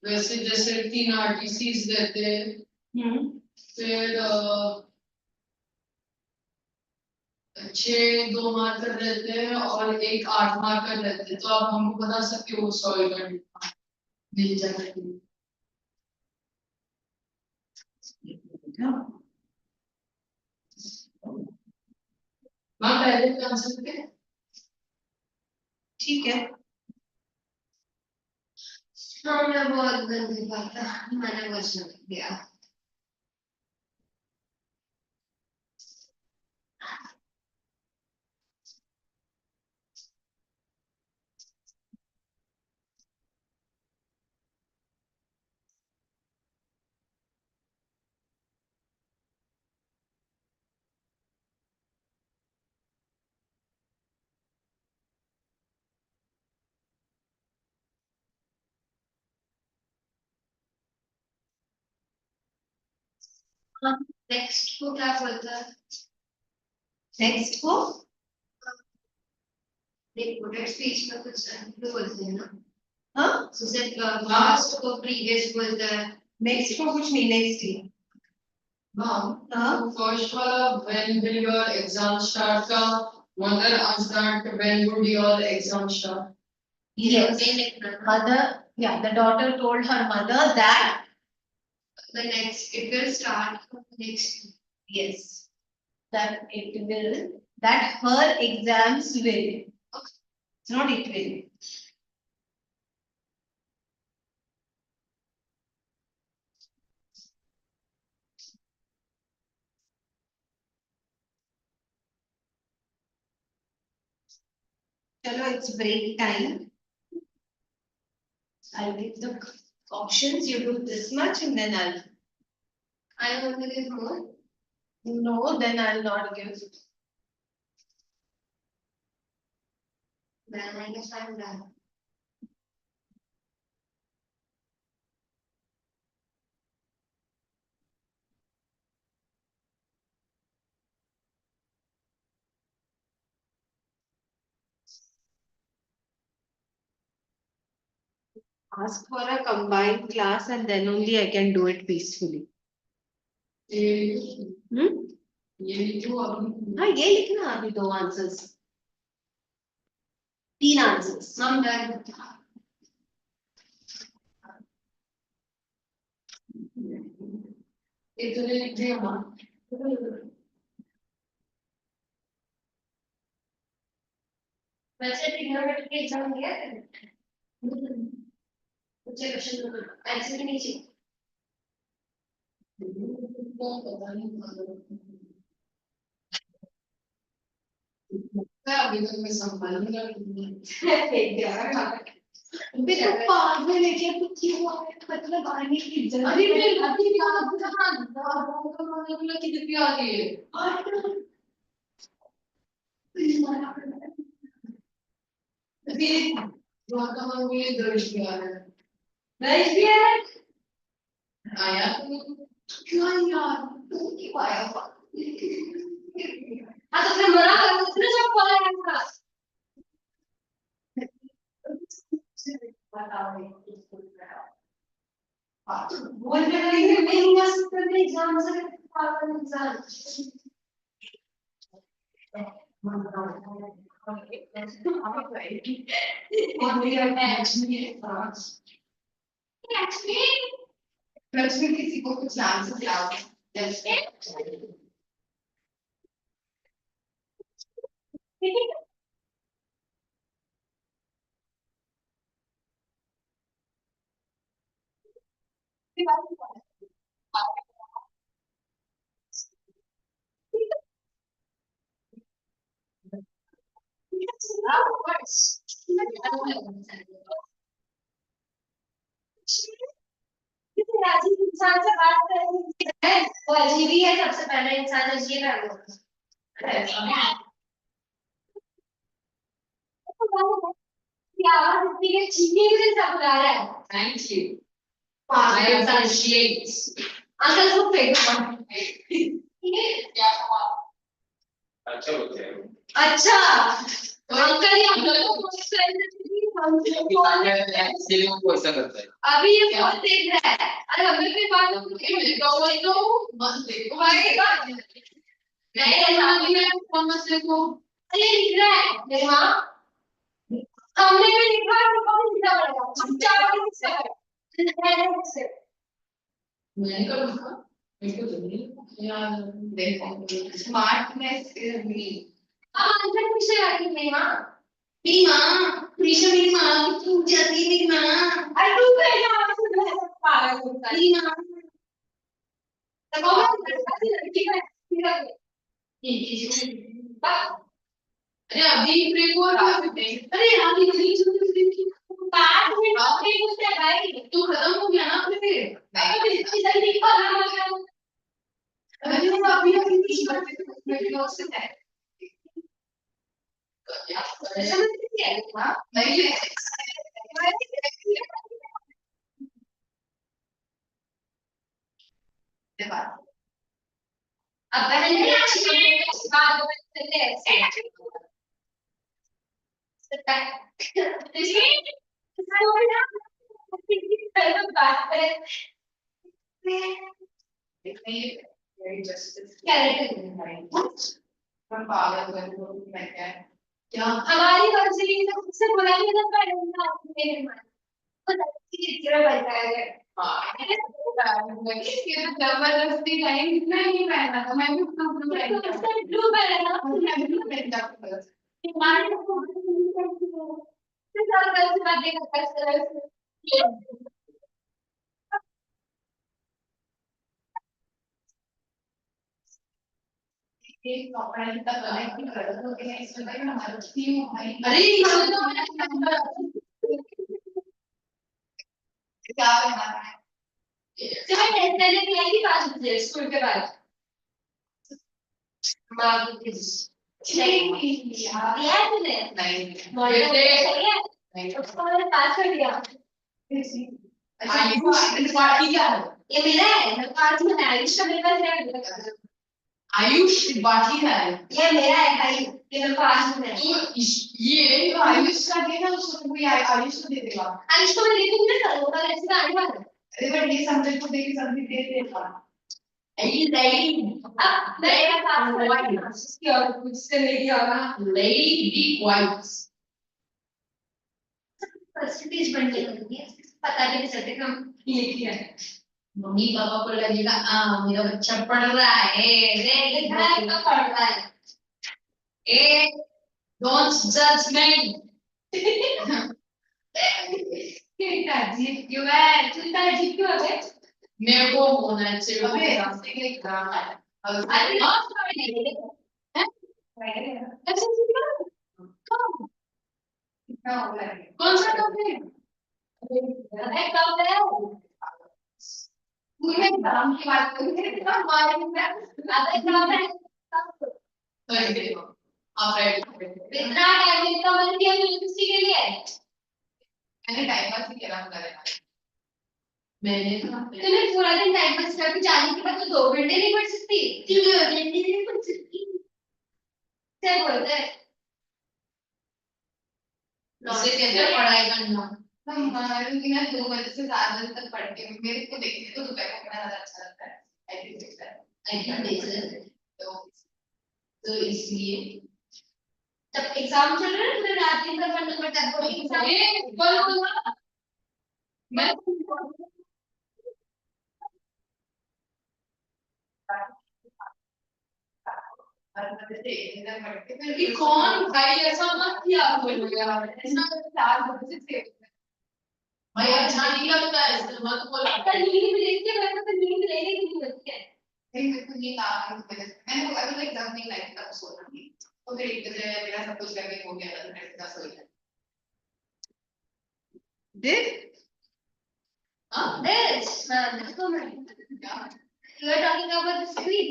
वैसे जैसे 3 RTCs देते हैं फिर 6 2 मार्कर रहते हैं और एक 8 मार्कर रहते हैं तो आप हमको बता सकते हो सॉल्व करने का मिल जाएगा माँ पहले का आंसर क्या है ठीक है. हाँ मैं बहुत गंदी बात है. मैंने क्वेश्चन दिया. नेक्स्ट को क्या बोलता है? नेक्स्ट को रिपोर्टेड स्पीच में कुछ भी बोलते हैं ना? हाँ जैसे पास्ट को प्रीवियस बोलता है। नेक्स्ट को कुछ नहीं नेक्स्ट ही हाँ हाँ तो फर्स्ट वाला when will your exam start का mother asked that when would your exam start. yes ये लिखना ना। mother yeah the daughter told her mother that The next it will start next. yes that it will that her exams will it's not it will chalo it's break time. I'll give the options you do this much and then I want to give more. no then I'll not give. Then I guess I'm done. Ask for a combined class and then only I can do it peacefully. ये Hmm? लिखो अभी हाँ ये लिखना अभी दो answers 3 answers I'm done. इतने लिख दिया माँ वैसे ट्रिग्नोमेट्री के एग्जाम दिया है? मुझे क्वेश्चन आंसर भी नहीं चाहिए। पता नहीं मैं अभी तक मैं संभाल नहीं रहा बे तो पागल है क्या तू क्यों मतलब आने की जल्दी अरे मैं अभी भी आप कहाँ बोला कि कितनी आ रही है अभी बहुत कहाँ हुई दर्श भी आ रहा है नहीं किया है आया क्यों यार तू क्यों आया हाँ तो फिर मना कर दो फिर जब कॉल आएगा बोल रही है नहीं आ सकता मैं एग्जाम से पागल एग्जाम लक्ष्मी किसी को कुछ आंसर दिलाओ अजीब इंसान से बात करनी है वो अजीब ही है सबसे पहला इंसान अजीब है वो की आवाज इतनी है चीनी भी जैसा बुला रहा है thank you I appreciate uncle को फेंक क्या अच्छा होता है अच्छा अंकल ये अंकल को पोस्ट इसलिए वो ऐसा करता है अभी ये फोन देख रहा है अरे हमें फिर बात तो बस देखो नहीं मैं फोन मत देखो अरे लिख रहा है मेरी माँ हमने भी लिखा है तो कौन लिखा पड़ेगा हम चार लिख सकते हैं मैंने कब लिखा मेरे को तो नहीं यार देखो स्मार्टनेस इज मी अब आंसर पूछने लगी मेरी माँ मेरी माँ प्रीशा मेरी माँ की टूट जाती है मेरी माँ अरे तू कैसे आंसर पागल होता है मेरी माँ तो कौन लड़की है अरे अभी मेरे को अरे यार इतनी जल्दी देखी 5 मिनट और एक उससे भाई तू खत्म हो गया ना फिर अगर इतनी जल्दी कॉल आ गया अरे अभी अभी नहीं करते मेरे को से है ऐसा मत कीजिए हाँ नहीं बात अपन बात करते हैं बात करें क्या हमारी वर्षी ने मुझसे बोला कि ना मेरे मन जबरदस्ती लाइन इतना ही पहना था मैं भी ब्लू पहना था अरे क्या स्कूल के बाद पास कर दिया ये मेरा है पास में आयुष का मेरे पास है आयुष बाकी है ये मेरा है भाई ये मेरे पास में है तो ये तो आयुष का देना उसको कोई आयुष को दे देगा आयुष को मैं दे दूंगी ना कल होगा ऐसे आने वाला अरे बट ये सब्जेक्ट को देके सब्जेक्ट दे देगा अब मेरा पास है उसकी और कुछ से नहीं आना lady be quiet परसेंटेज बढ़ने लगी है पता नहीं चलते हम ये किया है मम्मी पापा को लगेगा मेरा बच्चा पढ़ रहा है लिखा है तो पढ़ रहा है ए don't judge me कितना अजीब क्यों है कितना अजीब क्यों है मेरे को होना चाहिए अबे अरे अरे नॉट पढ़ने ऐसे कितना हो गया कौन सा टॉपिक अरे कब है मुझे नाम की बात करेंगे कितना मारेंगे अरे कब है आप राइट इतना टाइम इतना मैंने दिया यूनिवर्सिटी के लिए मैंने टाइम पास ही किया कर मैंने तूने पूरा दिन टाइम पास करके जाने के बाद तो 2 घंटे नहीं पढ़ सकती 3 घंटे नहीं पढ़ सकती क्या बोलते हैं उसे कहते हैं पढ़ाई करना क्योंकि मैं 2 बजे से 7 बजे तक पढ़ती हूँ मेरे को देखने को दोपहर को पढ़ना ज्यादा अच्छा लगता है आई थिंक तो इसलिए जब एग्जाम चल रहा है तो रात दिन भर पढ़ना पड़ता है बोर्ड एग्जाम ये बोलो मैं कि कौन भाई ऐसा मत किया करो यार ऐसा 4 बजे से भाई अच्छा नहीं लगता है इससे मत बोलो ऐसा नींद में देखते हैं तो नींद लेने की नहीं होती है नहीं मेरे को नींद आ रही है मैंने बोला अभी एग्जाम नहीं लाइक तब सोना नहीं तो फिर एक बजे मेरा सब कुछ करके हो गया था फिर 10 हो गया देख this देखो मैं you are talking about the screen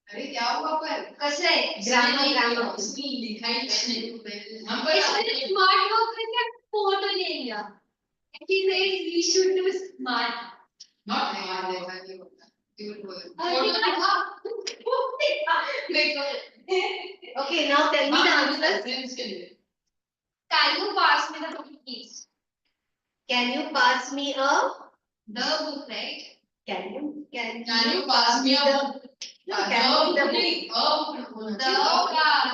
अरे क्या हुआ पर कैसे ग्रामर स्क्रीन दिखाई नहीं हम पर इसमें स्मार्ट वर्क करके फोटो ले लिया he says we should do smart not यार ऐसा नहीं होता देखो okay now tell me the answers friends के लिए can you pass me the book please Can you pass me a? the book right Can you pass me a book No, can you the book? the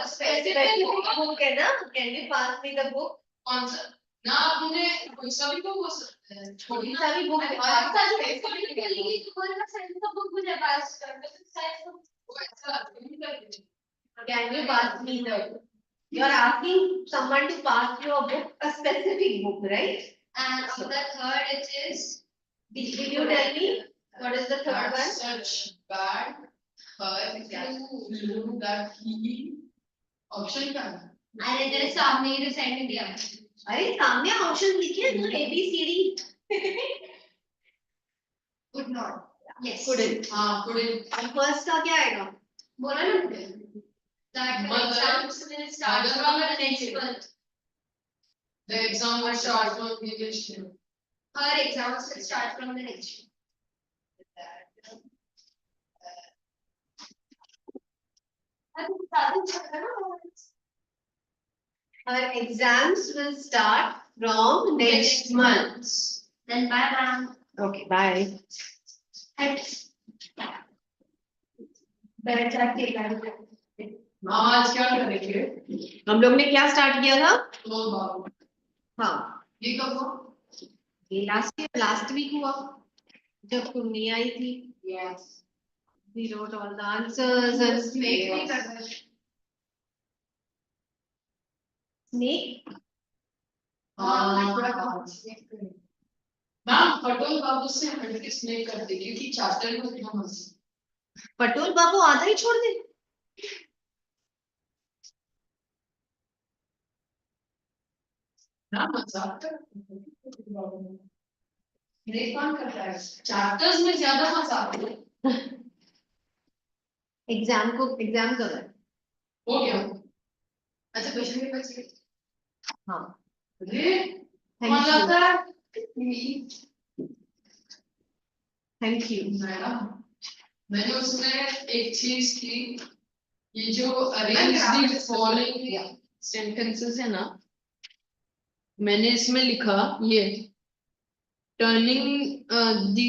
Specific book है ना? Can you pass me the book? कौन सा ना आपने कोई सा भी तो हो सकता है छोटी सा भी book है। पास का जो स्टडी के लिए तुम्हारे पास साइंस का बुक मुझे पास कर दो साइंस का वो ऐसा नहीं करते Can you pass me the? You are asking someone to pass you a book, a specific book, right? and on the third it is Did you tell me what is the third one? such bad her you that he option क्या है अरे तेरे सामने ही send दिया अरे सामने option लिखे हैं ना ABCD. could not yes Couldn't. हाँ couldn't First का क्या आएगा? बोला ना मुझे that Mother- exams will start mother from वाला the next नहीं है। month the exam will start from the next year her exams will start from the next year Her exams will start from next month. Then bye ma'am. Okay, bye. बैठ जाके बैठ आज क्या करेंगे? हम लोग ने क्या स्टार्ट किया था? तो बाबू हाँ, ये कब हुआ? ये लास्ट वीक हुआ जब तुम नहीं आई थी. Yes. We wrote all the answers and snake नहीं कर रहा. snake. मैम पटोल बाबू से हटके स्नेक कर दे क्योंकि चैप्टर में इतना मजा. पटोल बाबू आधा ही छोड़ दे. ना मजाक कर. स्नेक कौन करता है? चैप्टर्स में ज्यादा मजा आता है. एग्जाम कब है? हो गया. अच्छा क्वेश्चन पेपर चाहिए. हाँ. अरे Thank कौन you. लगता है? Thank you. मैडम मैंने उसमें एक चीज की ये जो अरेंज द फॉलोइंग सेंटेंसेस है ना मैंने इसमें लिखा ये turning the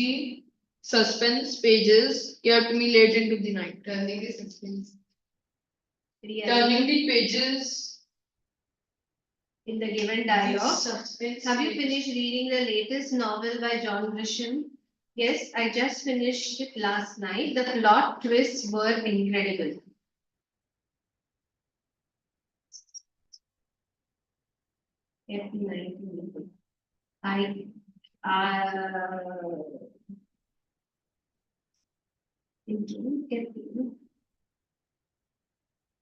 suspense pages kept me late into the night. Turning the suspense. Turning the pages In the given dialogue. suspense. Have you finished reading the latest novel by John Grisham? Yes, I just finished it last night. The plot twists were incredible. F19.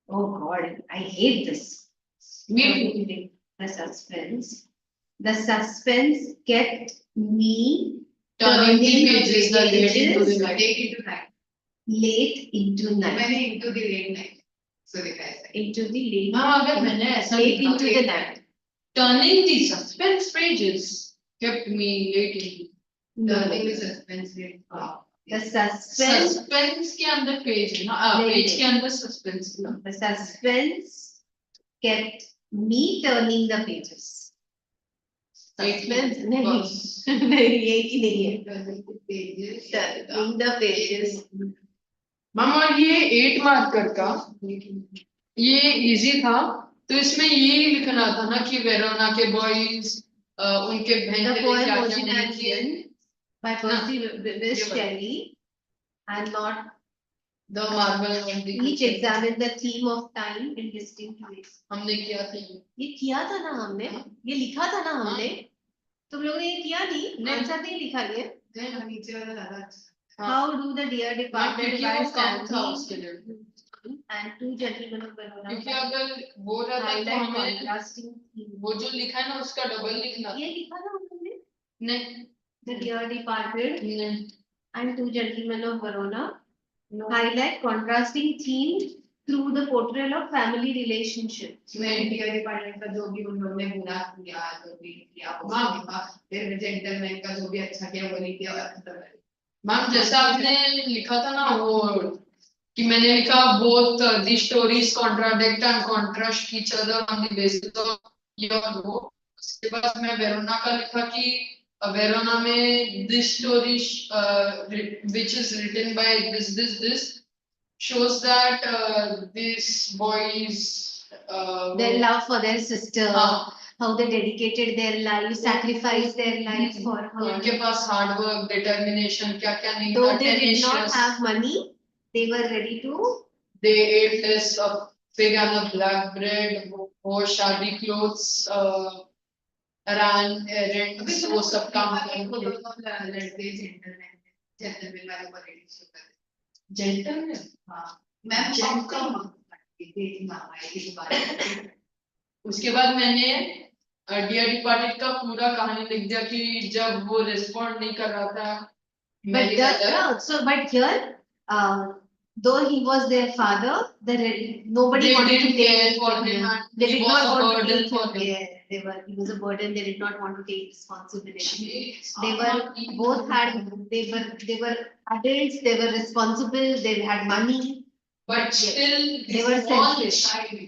Oh God, I hate this. Me The suspense. The suspense kept me turning the pages the late into the night. late into night. मैंने into the late night. So लिखा है. Into the late. हाँ अगर मैंने ऐसा late लिखा, into the night. turning the suspense pages kept me late into. Turning the suspense page. The suspense. Suspense के अंदर पेज है ना पेज के अंदर suspense है ना. The suspense kept me turning the pages. Suspense नहीं नहीं ये ही नहीं है. Turning the pages. मामा ये 8 मार्कर का ये इजी था तो इसमें ये लिखना था ना कि वेरोना के बॉयज उनके बहन The के लिए poem क्या क्या नहीं किए. Oceanian by Percy Bysshe Shelley and not The marvel of the each examine the theme of time in distinct ways. हमने किया था ये किया था ना हमने, ये लिखा था ना हमने. तुम लोगों ने ये किया नहीं, आंसर नहीं लिखा ये. नीचे वाला ज्यादा अच्छा. How do the dear departed क्योंकि वो by काम था Stanley उसके लिए. and two gentlemen of Verona क्योंकि अगर वो रहता तो highlight हमें contrasting theme. वो जो लिखा है ना उसका डबल लिखना ये लिखा था हमने. नहीं The dear departed नहीं and two gentlemen of Verona highlight contrasting themes through the portrayal of family relationships. नहीं डियर डिपार्टमेंट का जो भी उन्होंने बुरा किया जो भी किया उसके बाद फिर जेंटलमैन का जो भी अच्छा किया वो नहीं किया खत्म है. मैम जैसा आपने लिखा था ना वो कि मैंने लिखा both the stories contradict and contrast each other on the basis of your work. उसके बाद मैं वेरोना का लिखा कि वेरोना में this story which is written by this shows that these boys Their love for their sister, हाँ, how they dedicated their life, sacrificed their life for her. उनके पास hard work determination क्या क्या नहीं Though था. they did not tenacious. have money, they were ready to. They ate less of pig and the black bread, wore shabby clothes, ran errands, वो सब काम करके. लड़के जेंटलमैन जेंटलमैन वाले को रेडी कर. Gentleman. हाँ मैं जेंटलमैन देखना है इस बारे. उसके बाद मैंने डियर डिपार्टेड का पूरा कहानी लिख दिया कि जब वो रिस्पॉन्ड नहीं कर रहा था. But but here, though he was their father, nobody They wanted to didn't take care him. for him and They he did was not a want to burden take for him. him. Yeah, he was a burden. They did not want to take responsibility. They They were both had they were adults. They were responsible. They had money. But still, They were selfish.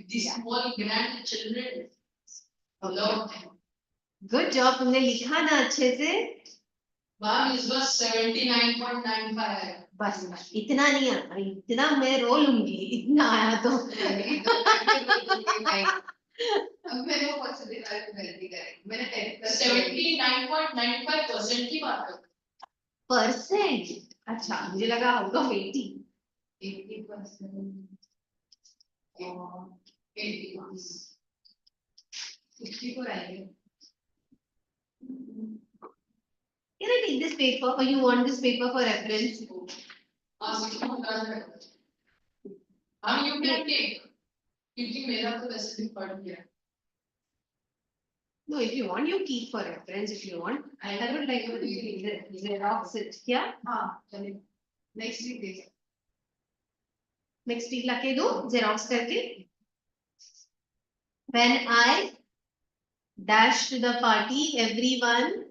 the small grandchildren loved him. Good job, तुमने लिखा ना अच्छे से. Ma'am, इस बार 79.95 आया. बस इतना नहीं आता, इतना मैं रो लूंगी, इतना आया तो. अब मैंने वो परसेंटेज वाले को गलती करी, मैंने 79.95% की बात कर. परसेंट. अच्छा, मुझे लगा आउट ऑफ 80. 80%. 64 आएंगे. Can I take this paper or you want this paper for reference? हाँ, you can take. क्योंकि मेरा तो वैसे भी पढ़ गया. No, if you want, you keep for reference if you want. I would like to xerox it. क्या? हाँ, चलिए. Next week देखिए. Next week लाके दो xerox करके. When I dash to the party, everyone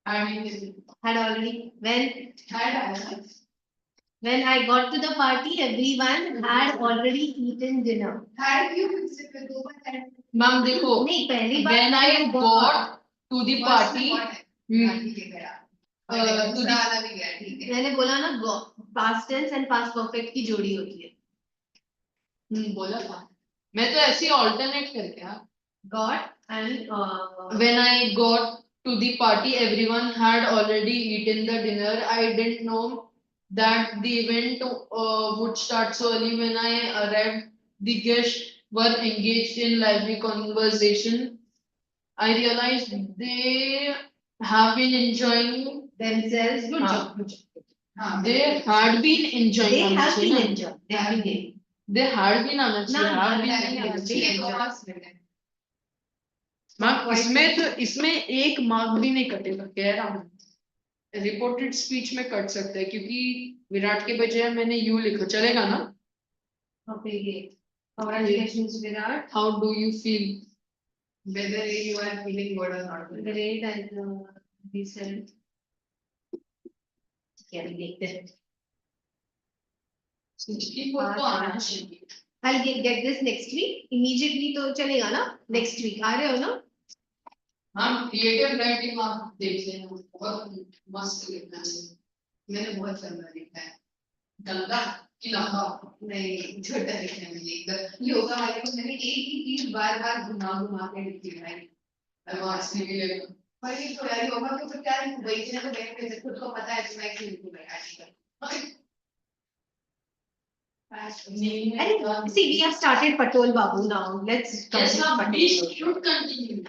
had already. When I got to the party, everyone had already eaten dinner. Had क्यों इससे फिर दो बार had. मैम देखो, नहीं, पहली बार when I got to the party, ठीक है गया. दूसरा वाला भी गया, ठीक है. मैंने बोला ना, past tense and past perfect की जोड़ी होती है. बोला था. मैं तो ऐसे alternate करके हाँ. Got and When I got to the party, everyone had already eaten the dinner. I didn't know that the event would start so early. When I arrived, the guests were engaged in lively conversation. I realized they have been enjoying. themselves. Good हाँ. job. Good job. हाँ, They had been enjoying. They आना have चाहिए been ना. enjoyed. They have been enjoyed. They had been आना चाहिए. ना, Have ना, been ना, नहीं ना, आना ना, चाहिए. ना, तो पास में है. मैम इसमें एक मार्क भी नहीं कटेगा, कह रहा हूँ. रिपोर्टेड स्पीच में कट सकता है क्योंकि विराट के बजाय मैंने यू लिखा, चलेगा ना? Okay, great. Congratulations, Virat. How do you feel? Whether you are feeling good or not. Great and decent. क्या देखते हैं. तो आना चाहिए. I'll get this next week. Immediately तो चलेगा ना? Next week आ रहे हो ना? हम क्रिएटिव राइटिंग आप देख लेना, बहुत मस्त लिखना है. मैंने बहुत लंबा लिखा है. गंदा कि लंबा? नहीं, छोटा लिखा है मैंने एकदम. योगा वाले को मैंने एक ही चीज बार बार घुमा घुमा के लिखी है. एडवांस नहीं मिलेगा. पर ये तो यार योगा के तो क्या है, वही चीजें तो बैठ के खुद को पता है कि मैं क्यों लिखूंगा आजकल. And see, we have started Patol Babu now. Let's Yes, complete ma'am, we Patol. should continue.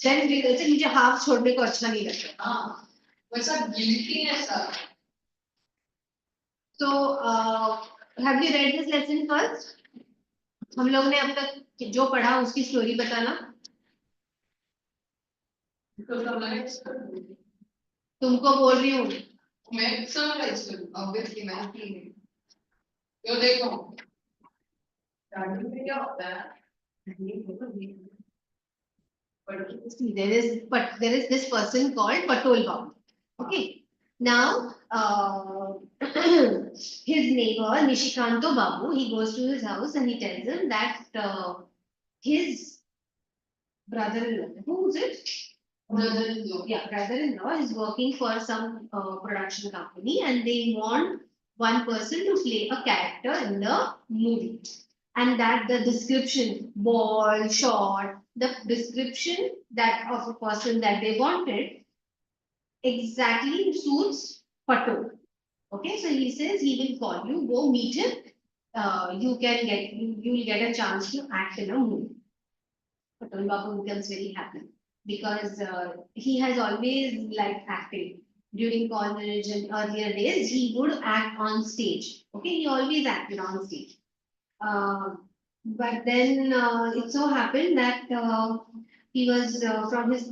Then we will say मुझे half छोड़ने को अच्छा नहीं लगता. हाँ, वैसा guiltiness uh. So, have you read this lesson first? हम लोग ने अब तक जो पढ़ा उसकी स्टोरी बताना. तो समराइज कर दूँ. तुमको बोल रही हूँ. मैं समराइज कर दूँ. ऑब्वियसली मैंने की है. यो देखो. स्टार्टिंग में क्या होता है. See, there is this person called Patol Babu. Okay. Now, his neighbor Nishikanto Babu, he goes to his house and he tells him that his brother-in-law, who is it? Brother-in-law. Yeah, brother-in-law is working for some production company and they want one person to play a character in the movie. And that the description, ball, short, the description that of a person that they wanted exactly suits Pato. Okay, so he says he will call you, go meet him. You will get a chance to act in a movie. Pato Babu becomes very happy because he has always liked acting. During college and earlier days, he would act on stage. Okay, he always acted on stage. But then it so happened that he was from his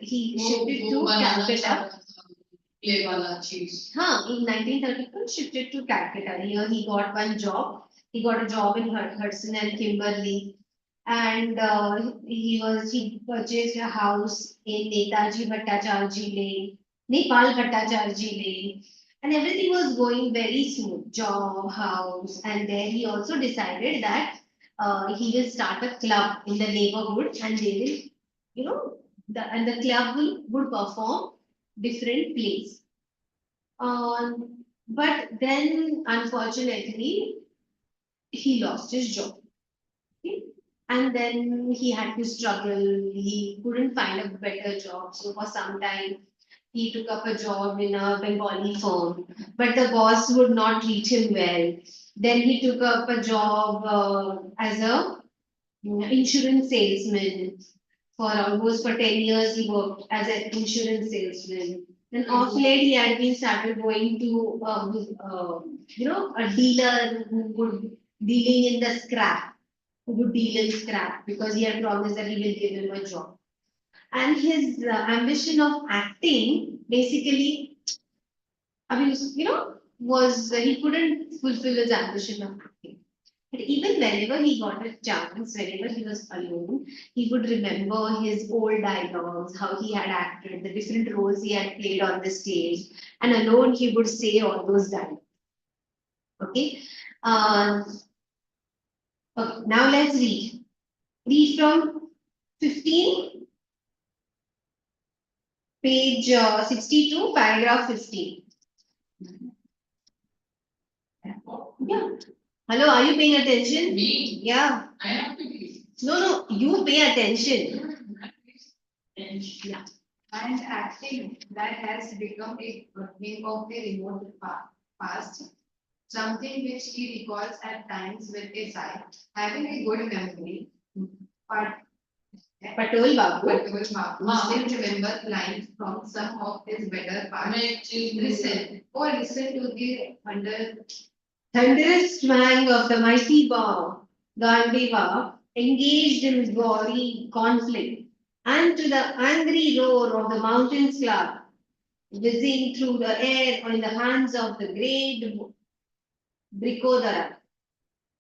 he shifted to Calcutta. Play वाला चीज. In 1934 shifted to Calcutta. Here he got one job. He got a job in Hudson and Kimberley, and he purchased a house in Netaji Bhattacharjee Lane, Nepal Bhattacharjee Lane, and everything was going very smooth. Job, house, and there he also decided that he will start a club in the neighborhood, and they will, the club would perform different plays. But then, unfortunately, he lost his job. Okay? And then he had to struggle. He couldn't find a better job. So for some time, he took up a job in a Bengali firm, but the boss would not treat him well. Then he took up a job as a insurance salesman. For almost for 10 years, he worked as an insurance salesman. Then off late, he had been started going to, a dealer who would dealing in the scrap, who would deal in scrap because he had promised that he will give him a job. And his ambition of acting basically, I mean, was he couldn't fulfill his ambition of acting. But even whenever he got a chance, whenever he was alone, he would remember his old dialogues, how he had acted, the different roles he had played on the stage, and alone he would say all those dialogues. Okay. Uh, okay. Now let's read. Read from 15, page 62, paragraph 15. Yeah. Hello, are you paying attention? Me? Yeah. I have to be. No, you pay attention. Yeah. And acting that has become a thing of the remote past, something which he recalls at times with a sigh, having a good memory, but Patul Babu. Still remember lines from some of his better parts. Listen to the Thunderous twang of the mighty bow, Gandiva, engaged in gory conflict, and to the angry roar of the mountain slug, whizzing through the air in the hands of the great Brikodara.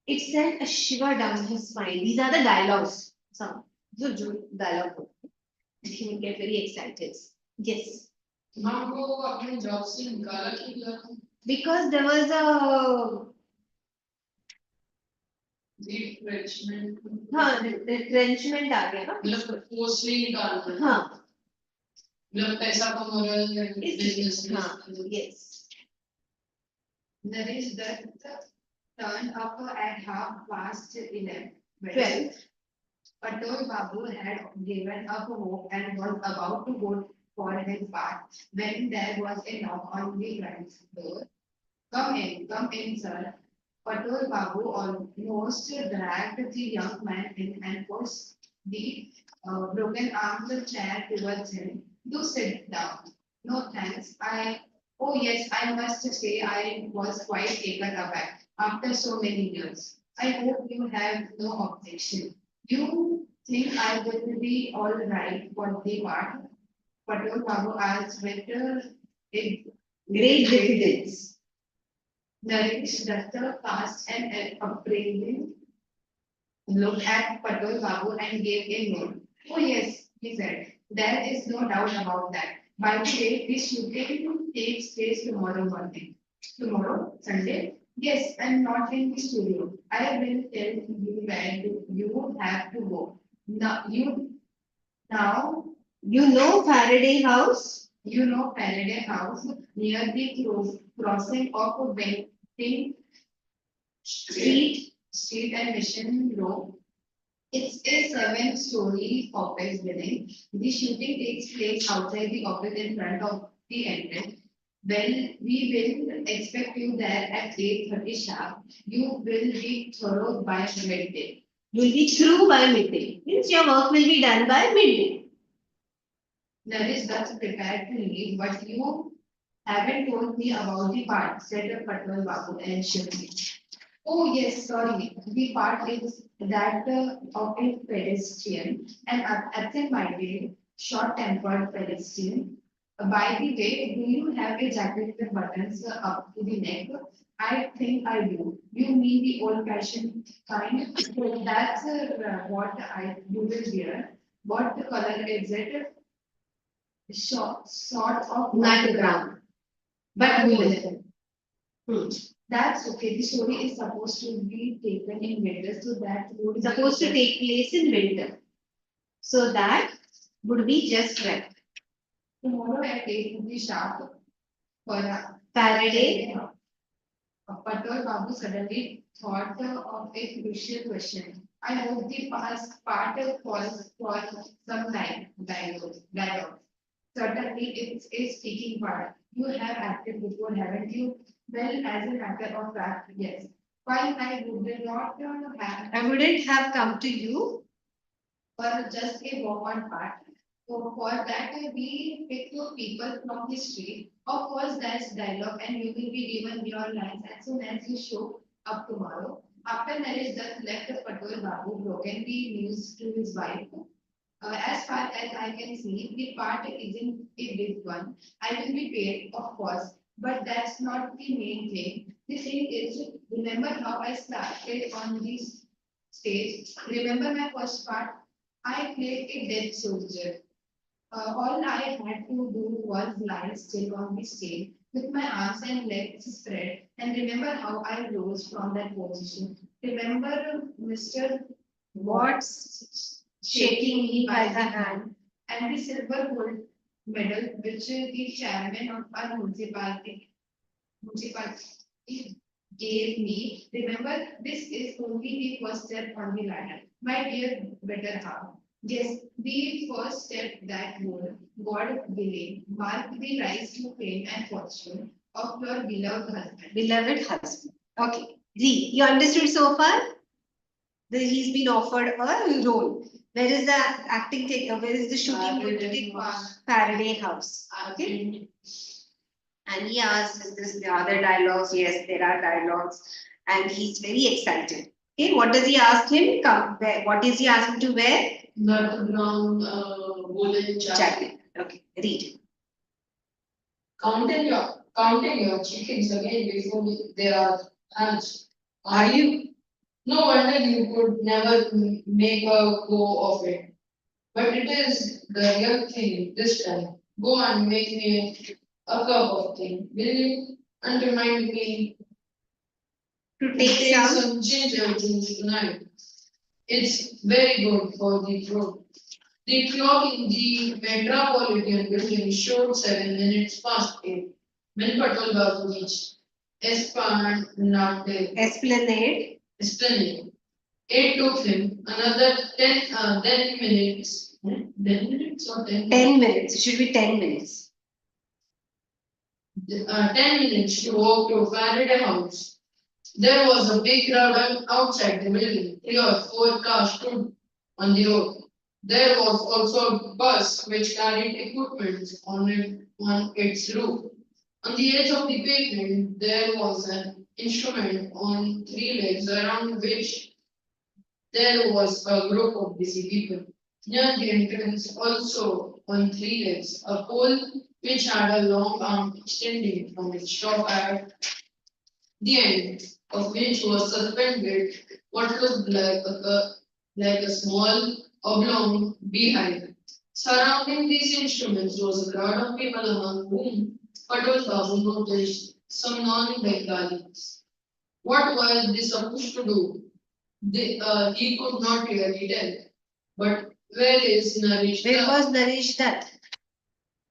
It sent a shiver down his spine. These are the dialogues. So, dialogue. He will get very excited. Yes. माँ को अपने job से निकाला क्यों? Because there was a retrenchment. हाँ retrenchment आ गया ना मतलब पोस्ट नहीं निकालना. हाँ मतलब पैसा कम हो रहा है बिजनेस में. हाँ yes there is that turn up at 11:30. 12. Patul Babu had given up hope and was about to go for his bath when there was a knock on the front door. Come in, sir. Patul Babu almost dragged the young man in and pushed the broken armed chair towards him. Do sit down. No thanks. Oh yes, I must say I was quite taken aback after so many years. I hope you have no objection. You think I will be all right for the part? Patel Babu asked with a Great diffidence. Naresh Datta cast an appraising look at Patel Babu and gave a nod. Oh yes, he said. There is no doubt about that. By the way, this shooting takes place tomorrow morning. Tomorrow, Sunday? Yes, and not in the studio. I will tell you where you have to go. Now You know Faraday House? you know Faraday House near the crossing of Waiting Street and Mission Road. It's a 7-story office building. The shooting takes place outside the office in front of the entrance. Well, we will expect you there at 8:30 sharp. You will be thorough by midday. You'll be through by midday. Means your work will be done by midday. Naresh that's prepared to leave, but you haven't told me about the part, said Patel Babu anxiously. Oh yes, sorry. The part is that of a pedestrian, an absent-minded, short-tempered pedestrian. By the way, do you have a jacket with buttons up to the neck? I think I do. You mean the old-fashioned kind? That's what you will wear. What color is it? Sort of Nut brown. but we listen. That's okay. The story is supposed to be taken in winter, so that would It's supposed to take place in winter. So that would be just right. tomorrow at 8 would be sharp for a Faraday. Patel Babu suddenly thought of a crucial question. I hope the past part calls for some dialogue. Certainly, it's a speaking part. You have acted before, haven't you? Well, as a matter of fact, yes. While I would not have I wouldn't have come to you. for just a walk on path. So for that, we pick two people from the street. Of course, that's dialogue, and you will be given your lines as soon as you show up tomorrow. After marriage, that left Patel Babu broken the news to his wife. As far as I can see, the part isn't a big one. I will be paid, of course, but that's not the main thing. The thing is, remember how I started on this stage? Remember my first part? I played a dead soldier. All I had to do was lie still on the stage with my arms and legs spread. And remember how I rose from that position. Remember Mr. Watts shaking me by the hand and the silver gold medal which the chairman of our municipality gave me. Remember, this is only the first step on the ladder. My dear better half. Yes, the first step that would, God willing, mark the rise to fame and fortune of your beloved husband. Beloved husband. Okay. Z, you understood so far? He's been offered a role. Where is the acting take? Where is the shooting going to take? Faraday House. Okay. And he asks, is this the other dialogues? Yes, there are dialogues. And he's very excited. Okay, what does he ask him? Come, what is he asking to wear? Nut brown woolen jacket. Jacket. Okay, read. Counting your chickens again before they are hatched. Are you? No wonder you could never make a go of it. But it is the real thing this time. Go and make me a cup of tea, will you? And remind me To to take take some. some ginger juice tonight. It's very good for the throat. The clock in the Metropolitan Building showed 7 minutes past 8 when Patel Babu reached Esplanade. Esplanade. It took him another 10 minutes. 10 minutes or 10 10 minutes. It should be 10 minutes. 10 minutes to walk to Faraday House. There was a big crowd outside the building. 3 or 4 cars stood on the road. There was also a bus which carried equipment on its roof. On the edge of the pavement, there was an instrument on 3 legs around which there was a group of busy people. Near the entrance, also on 3 legs, a pole which had a long arm extending from its top at the end of which was suspended what looked like a small oblong beehive. Surrounding these instruments was a crowd of people among whom Patel Babu noticed some non-Bengalis. What were they supposed to do? He could not really tell. But where is Naresh? Where was Naresh Dutt?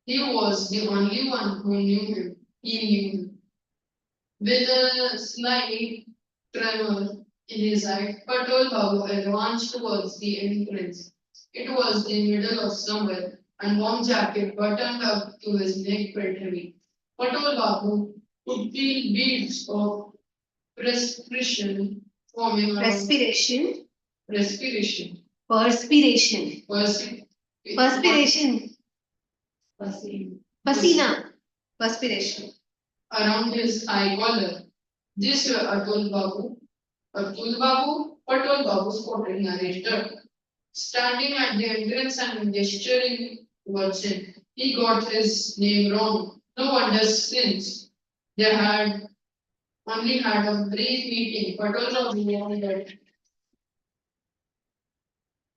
He was the only one who knew him. He knew him. With a slight tremor in his eye, Patel Babu advanced towards the entrance. It was the middle of summer, and warm jacket buttoned up to his neck felt heavy. Patel Babu could feel beads of perspiration forming around Respiration. respiration. Perspiration. Persi- Perspiration. Persi- Pasina. Perspiration. around his high collar. This Atul Babu, Patel Babu spotted Naresh Dutt standing at the entrance and gesturing towards him. He got his name wrong. No wonder since they had only had a brief meeting. Patel Babu wanted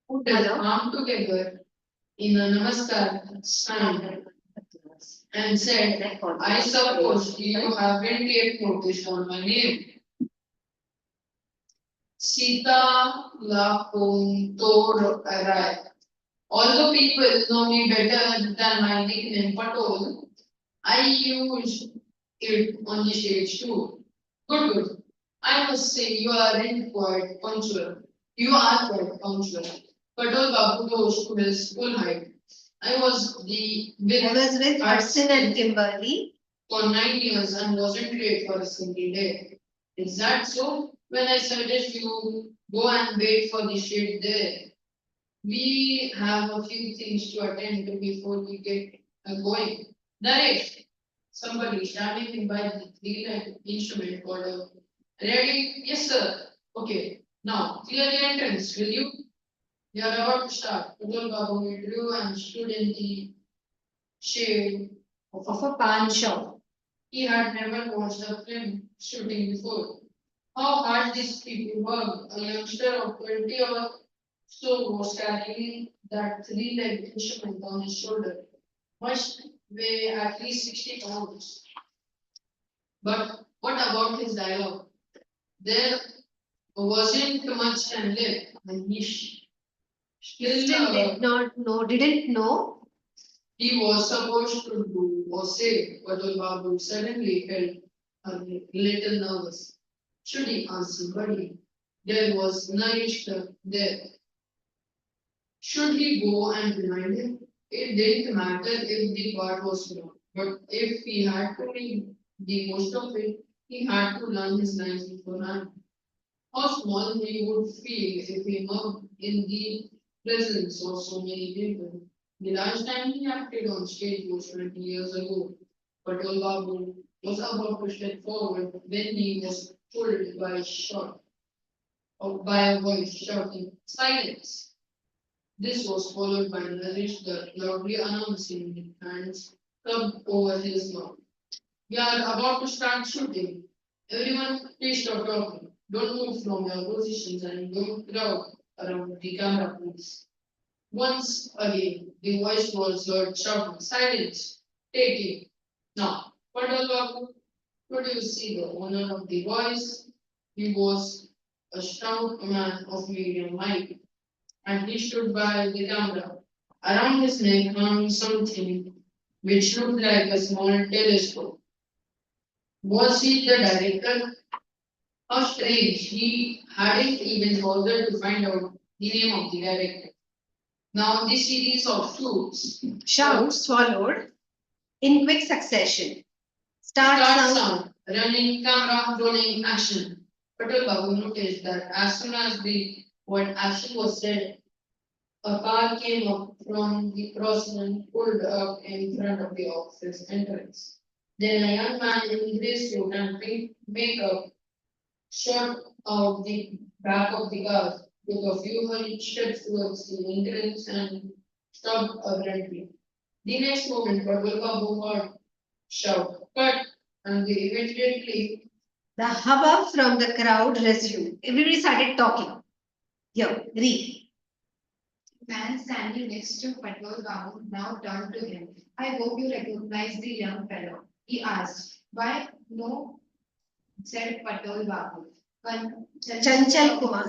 put his Hello? arm together in a namaskar sign. and said, I suppose you haven't yet noticed on my name. Sita Lapuntor arrived. Although people know me better than my nickname Patol, I use it on the stage too. Good. I must say you aren't quite punctual. You are quite punctual. Patol Babu goes to his full height. I was with Hudson and Kimberly. for 9 years and wasn't late for a single day. Is that so? When I suggest you go and wait for the shade there, we have a few things to attend to before we get going. Naresh, somebody standing in by the three-leg instrument order. Ready? Yes, sir. Okay. Now, clear the entrance, will you? We are about to start. Putul Babu withdrew and stood in the shade Of a pan shop. He had never watched a film shooting before. How hard these people work. A youngster of 20 or so was carrying that three-legged instrument on his shoulder. Must weigh at least 60 pounds. But what about his dialogue? There wasn't much time left, and he Still didn't know. He was supposed to do or say, but Babu suddenly felt a little nervous. Should he answer Buddy? There was Naresh there. Should he go and remind him? It didn't matter if the part was wrong, but if he had to make the most of it, he had to learn his lines beforehand. How small he would feel if he moved in the presence of so many people. The last time he acted on stage was 20 years ago, but Babu was about to step forward when he was pulled by a shot or by a voice shouting, Silence! This was followed by Naresh Dutt loudly announcing with hands rubbed over his mouth. We are about to start shooting. Everyone, please stop talking. Don't move from your positions and don't crowd around the camera, please. Once again, the voice was heard shouting, Silence! Take it! Now, Patel Babu, could you see the owner of the voice? He was a stout man of medium height, and he stood by the camera. Around his neck hung something which looked like a small telescope. Was he the director? How strange, he hadn't even bothered to find out the name of the director. Now, the series of Shouts followed in quick succession. start Start sound, running, camera, rolling, action. Patel Babu noticed that as soon as the word action was said, a car came up from the cross and pulled up in front of the office entrance. Then a young man in gray suit and pink makeup shot out the back of the car, took a few hurried steps towards the entrance and stopped abruptly. The next moment, Babu heard shout, cut, and they immediately The hubbub from the crowd resumed. Everybody started talking. Here, read. Man standing next to Patel Babu now turned to him. I hope you recognize the young fellow. He asked. Why no, said Patel Babu. Chanchal Kumar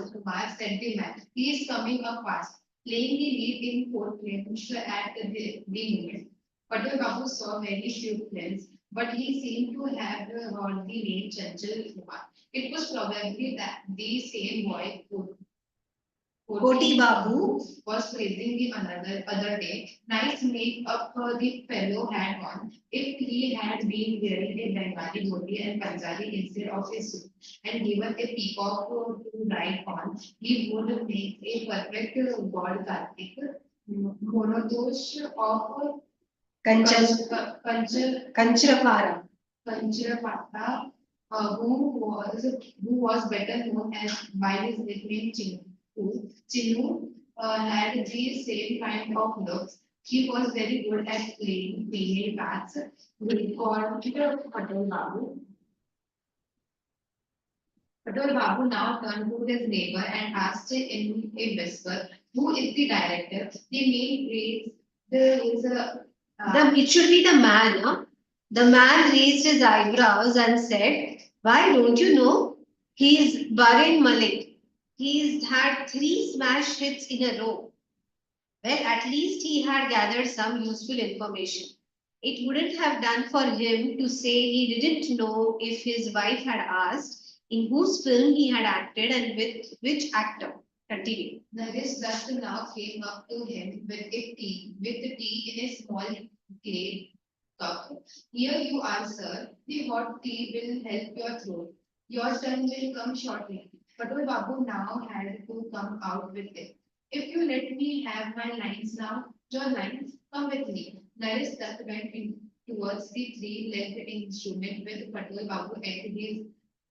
said the man. He is coming up fast, playing the lead in four films at the moment. Patel Babu saw very few films, but he seemed to have heard the name Chanchal Kumar. It was probably that the same boy who Koti Babu was praising the other day. Nice make-up the fellow had on. If he had been wearing a Bengali dhoti and Punjabi instead of a suit and given a peacock to ride on, he would make a perfect god Kartik. Monodosh of Kanchrapara. Kanchrapata, who was better known as by his nickname Chinu. Chinu had the same kind of looks. He was very good at playing female parts. We called Patel Babu. Patel Babu now turned to his neighbor and asked in a whisper, who is the director? The main praise is It should be the man, huh? The man raised his eyebrows and said, "Why don't you know? He's Barin Malik. He's had 3 smash hits in a row." Well, at least he had gathered some useful information. It wouldn't have done for him to say he didn't know if his wife had asked in whose film he had acted and with which actor. Continue. Naresh Dutt now came up to him with the tea in a small clay cup. Here you are, sir. The hot tea will help your throat. Your turn will come shortly. Patul Babu now had to come out with it. If you let me have my lines now, your lines, come with me. Naresh Dutt went in towards the three-legged instrument with Patul Babu at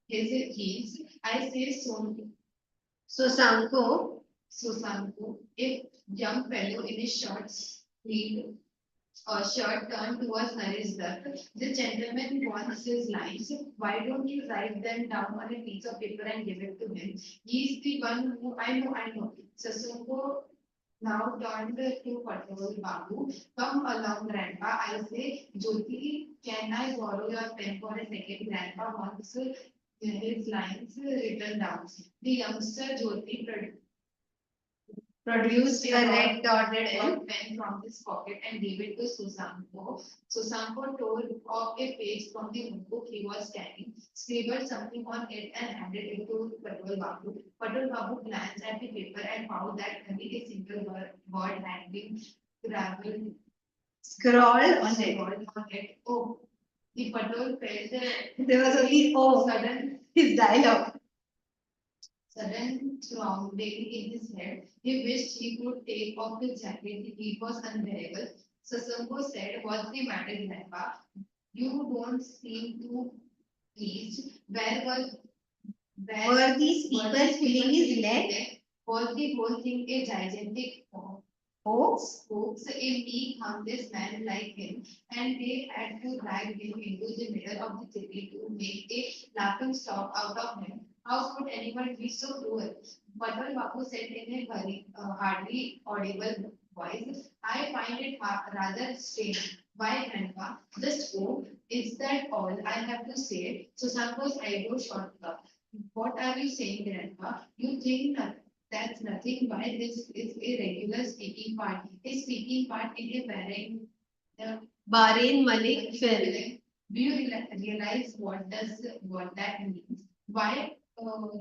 his heels. I say so. So, Sanko, Susanko, a young fellow in a short sleeved shirt turned towards Naresh Dutt. The gentleman wants his lines. Why don't you write them down on a piece of paper and give it to him? He's the one who I know. Susanko now turned to Patul Babu. Come along, Grandpa. I say, Jyoti, can I borrow your pen for a second? Grandpa wants his lines written down. The youngster Jyoti produced a red dotted a L. pen from his pocket and gave it to Susanko. Susanko tore off a page from the notebook he was carrying, scribbled something on it and handed it to Patul Babu. Patul Babu glanced at the paper and found that only a single word had been graveled, Scroll on it. scrawled on it. Oh, the Patul felt There was only O, sudden his dialogue. sudden throbbing in his head. He wished he could take off his jacket. The heat was unbearable. Sasanko said, "What's the matter, Grandpa? You don't seem too pleased. Were these people pulling his leg? Was the whole thing a gigantic hoax? A meek, harmless man like him, and they had to drag him into the middle of the city to make a laughing stock out of him. How could anyone be so cruel?" Patal Babu said in a hardly audible voice, "I find it rather strange. Why, Grandpa? Just go. Is that all I have to say?" Susanko's eyebrow shot up. "What are you saying, Grandpa? You think that's nothing? Why, this is a regular speaking part. A speaking part in a parent Bahrain Malik film. do you realize what that means? Why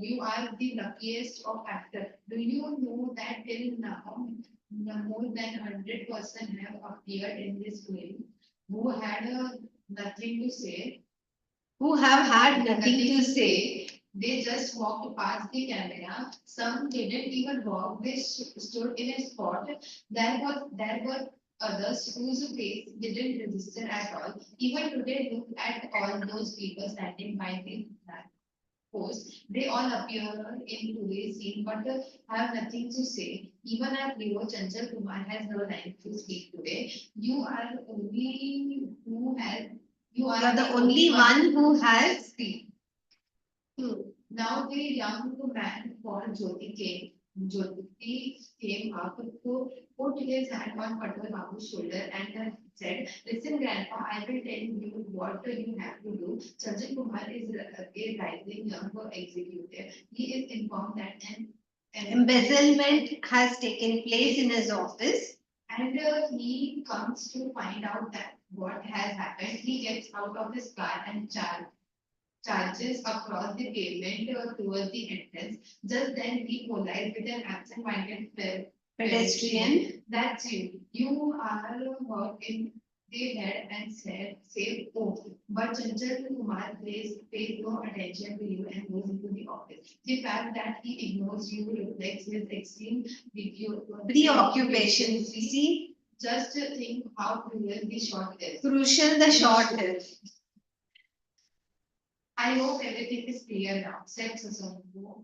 you are the luckiest of actors. Do you know that till now more than 100% have appeared in this film who had nothing to say, Who have had nothing to say. they just walked past the camera. Some didn't even walk. They stood in a spot. There were others whose face didn't register at all. Even today, look at all those people standing by the post. They all appear in today's scene, but have nothing to say. Even our hero Chanchal Kumar has no line to speak today. You are the only who has. You are You're the only one who has. speak. Hmm. Now the young man called Jyoti came. Jyoti came up to put his hand on Patal Babu's shoulder and said, "Listen, Grandpa, I will tell you what you have to do. Sanjay Kumar is a rising young executive. He is informed that an Embezzlement has taken place in his office. and he comes to find out that what has happened. He gets out of his car and charges across the pavement towards the entrance. Just then he collided with an absent-minded Pedestrian. "That's you. You are hurt in the head and say, oh." But Chanchal Kumar pays no attention to you and goes into the office. The fact that he ignores you reflects his extreme Preoccupation. See, Just think how cruel the shot is. crucial the shot is. "I hope everything is clear now," said Sasanko.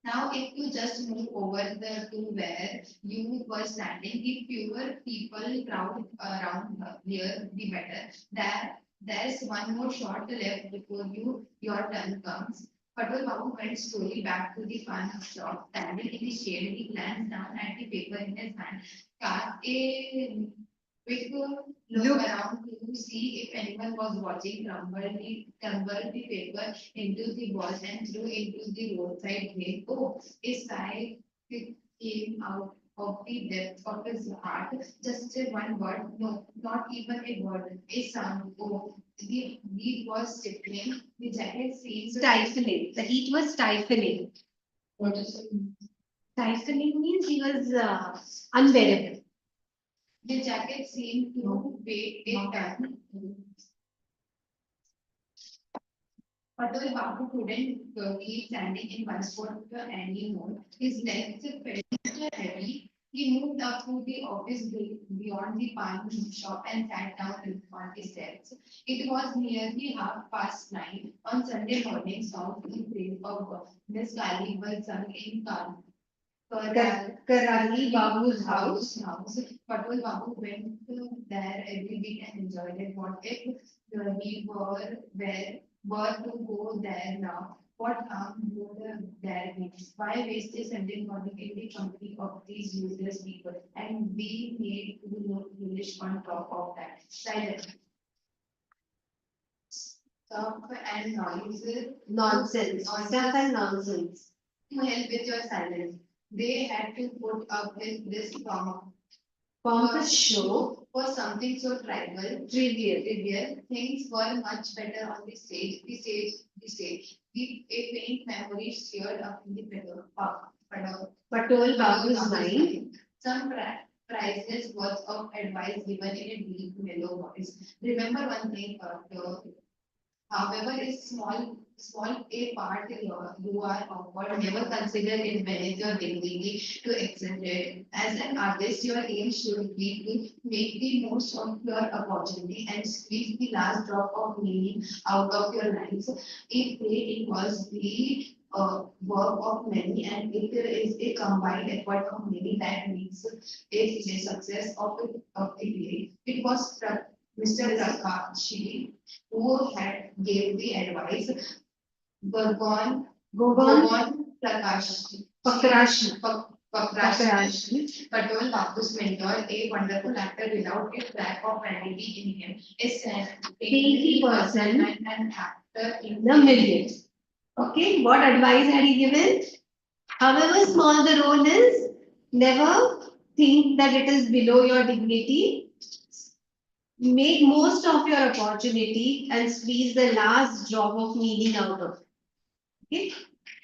"Now, if you just move over to where you were standing, the fewer people crowd around here, the better. There's one more shot left before your turn comes." Patal Babu went slowly back to the pan shop, standing in the shade. He glanced down at the paper in his hand, cast a Quick look around to see if anyone was watching, crumbled the paper into the balls and threw into the roadside drain. Oh, a sigh came out of the depth of his heart. Just one word, no, not even a word, a sound. Oh, the heat was stifling, the jacket seemed Stifling. The heat was stifling. What is it? Stifling means he was unbearable. the jacket seemed to weigh a ton. Patel Babu couldn't keep standing in one spot anymore. His legs felt heavy. He moved up to the office beyond the pawn shop and sat down on the steps. It was nearly 9:30 on Sunday morning. Sound in praise of Miss Kali was sung in Karali Babu's house. Patel Babu went there every week and enjoyed it. What if he were to go there now? What harm would there be? Why waste a Sunday morning in the company of these useless people and be made to look foolish on top of that? Silence. Stuff and noise. Nonsense. Stuff and nonsense. To help with your silence. They had to put up with this Pompous show. for something so trivial. Things were much better on the stage. A faint memory stirred up in the Patel Babu's mind. Some priceless words of advice given in a deep, mellow voice. Remember one thing, however, is small a part you are awkward, never consider it beneath your dignity to accept it. As an artist, your aim should be to make the most of your opportunity and squeeze the last drop of meaning out of your lives. If it involves the work of many and it is a combined effort of many that makes it a success of the day. It was Mr. Prakashi who had gave the advice. Gorgon Prakash. Pakrashi. Pakrash. Patel Babu's mentor, a wonderful actor without a crack of vanity in him, a Saintly person. and an actor in The million. Okay, what advice had he given? However small the role is, never think that it is below your dignity. Make most of your opportunity and squeeze the last drop of meaning out of it. Okay,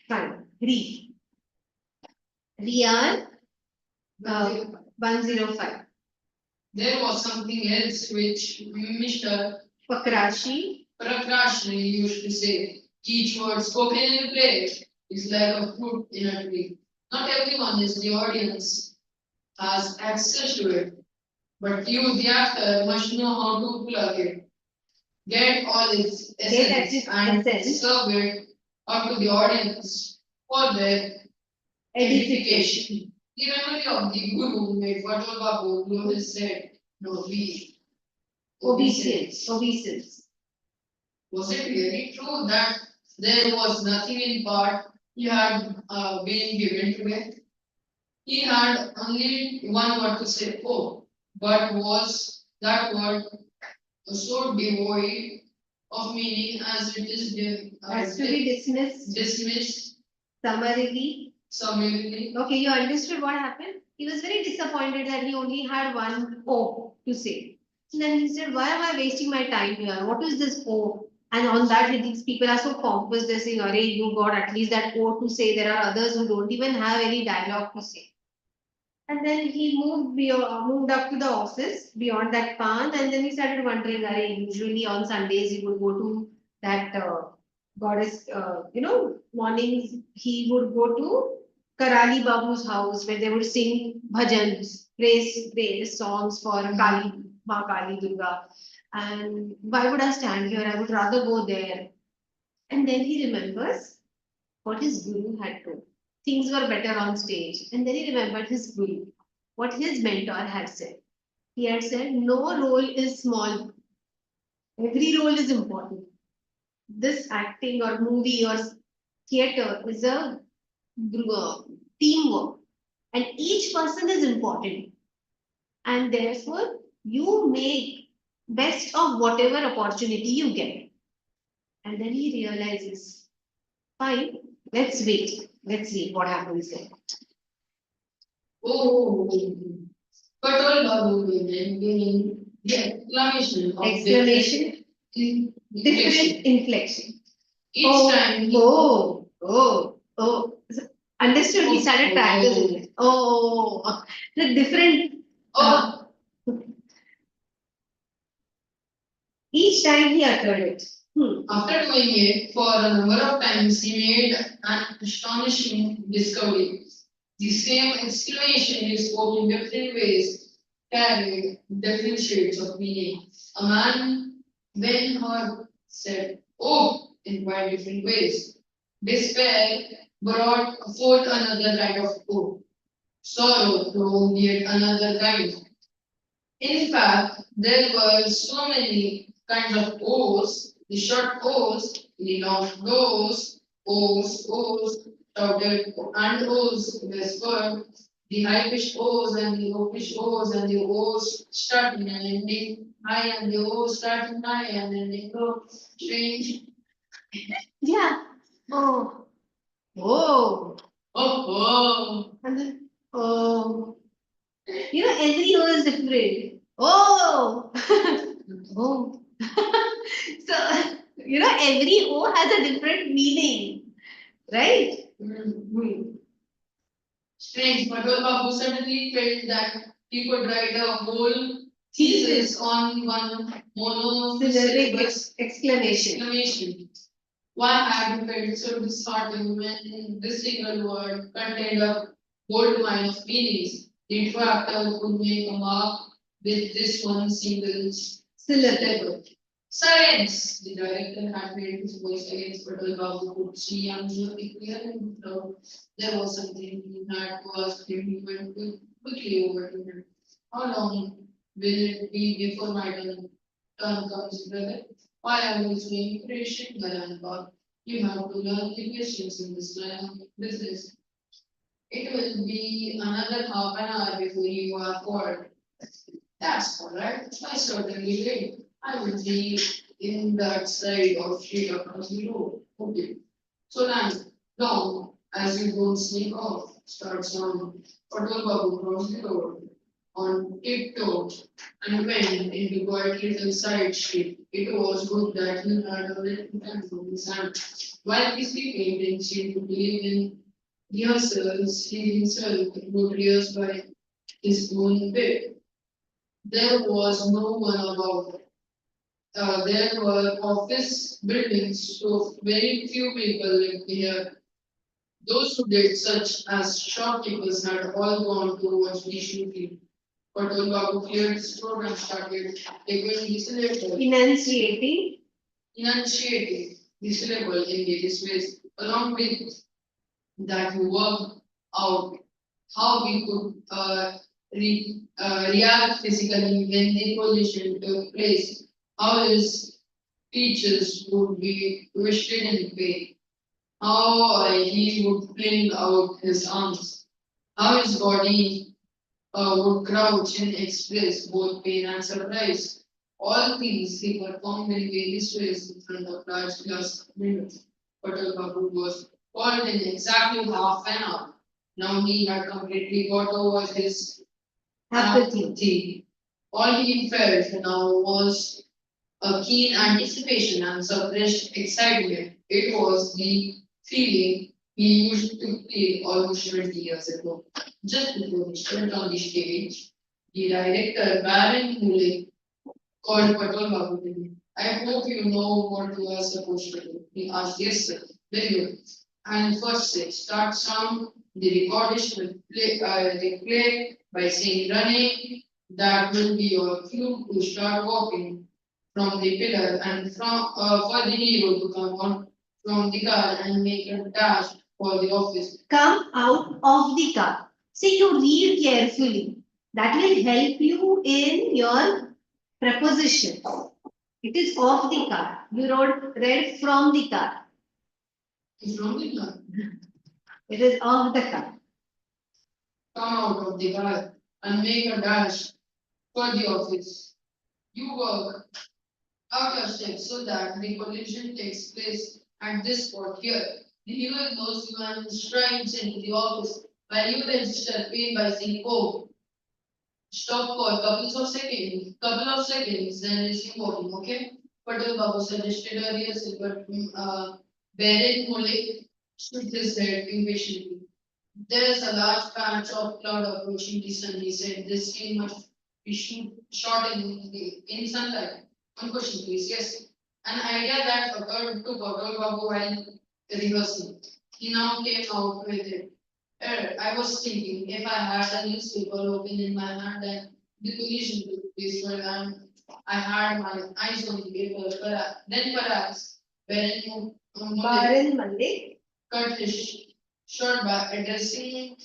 fine. Read. We are 105. There was something else which Mr. Pakrashi. Prakash used to say. Each word spoken in a play is like a fruit in a tree. Not everyone is the audience has access to it, but you, the actor, must know how to plug it. Get all its essence and serve it up to the audience for their edification. The memory of the Guru made Patel Babu blow his head. No, we. Obeisance. Obeisance. Was it really true that there was nothing in part he had been given to it? He had only one word to say, oh, but was that word so devoid of meaning as it is Has to be dismissed summarily. Okay, you understood what happened? He was very disappointed that he only had one O to say. And then he said, why am I wasting my time here? What is this O? And on that, these people are so pompous, they're saying, Array, you got at least that O to say. There are others who don't even have any dialogue to say. And then he moved up to the office beyond that pan, and then he started wondering, usually on Sundays he would go to that goddess, mornings he would go to Karali Babu's house where they would sing bhajans, praise songs for Kali, Ma Kali Durga. And why would I stand here? I would rather go there. And then he remembers what his guru had told. Things were better on stage. And then he remembered his guru, what his mentor had said. He had said, no role is small. Every role is important. This acting or movie or theater is a teamwork. And each person is important. And therefore, You make best of whatever opportunity you get. And then he realizes, fine, let's wait. Let's see what happens there. Oh, Patrol Babu will then giving the exclamation of Exclamation, different different inflection. Each time he Oh. So, understood, he started Oh. practicing it. Oh, the different, oh, each time he uttered it. after doing it for a number of times, he made an astonishing discovery. The same exclamation he spoke in different ways carried different shades of meaning. A man, when heard, said, "Oh," in quite different ways. Despair brought forth another kind of hope. Sorrow provoked yet another kind. In fact, there were so many kinds of O's, the short O's, the long O's, shouted, and O's whispered, the high pitched O's and the low pitched O's and the O's starting and ending high and the O's starting high and ending low. Strange. Yeah. Oh. Oh. Oh, And then, oh. You know, every O is different. Oh. Oh. So, you know, every O has a different meaning, right? Strange. Patel Babu suddenly felt that he could write a whole thesis on one Syllabic monosyllable exclamation. exclamation. Why had he felt so disheartened when this single word contained a gold mine of meanings? The interactor could make a mark with this one single syllable. Silence! The director had made his voice against Patel Babu could see unusually clear and loud. There was something he had to ask him. He went quickly over to him. How long will it be before my turn comes, brother? Why are you so impatient, Grandpa? You have to learn the patience in this line of business. It will be another half an hour before you are called. That's all right. I certainly will. I will be in that side of street across the road. Okay. So now, long as you don't sneak off, starts on Patel Babu across the road on tiptoe and went into quite little side street. It was good that he had a little time for his hand. While his people didn't seem to believe in rehearsals, he himself would rehearse by his own way. There was no one about. There were office buildings, so very few people lived here. Those who did, such as shopkeepers, had all gone towards the shooting. Patel Babu cleared his throat and started taking the syllable, enunciating the syllable in various ways. Along with that, we worked out how we could react physically when the collision took place, how his features would be twisted in pain, how he would fling out his arms, how his body would crouch and express both pain and surprise. All these he performed in various ways in front of large glass windows. Patel Babu was called in exactly half an hour. Now he had completely got over his apathy. All he felt now was a keen anticipation and suppressed excitement. It was the feeling he used to feel almost 20 years ago. Just before he stood on the stage, the director, Baron Muley, called Patel Babu to me. I hope you know what you are supposed to do. He asked, yes, sir. Very good. And first say, start sound. The recordist will play by saying running. That will be your cue to start walking from the pillar and for the hero to come on from the car and make a dash for the office. Come out of the car. See, you read carefully. That will help you in your preposition. It is of the car. You read from the car. From the car. It is of the car. Come out of the car and make a dash for the office. You work out your steps so that the collision takes place at this spot here. The hero ignores you and strides into the office while you register paid by saying, oh, stop for couple of seconds, then resume walking, okay? Patel Babu suggested earlier, but Beren Mole shook his head impatiently. There's a large patch of cloud approaching the sun, he said. This scene must be shot in sunlight. One question, please. Yes. An idea that occurred to Patel Babu while rehearsing. He now came out with it. I was thinking if I had a newspaper open in my hand and the collision took place and I had my eyes on the paper, then perhaps Baron Baran Malik. cut his short by addressing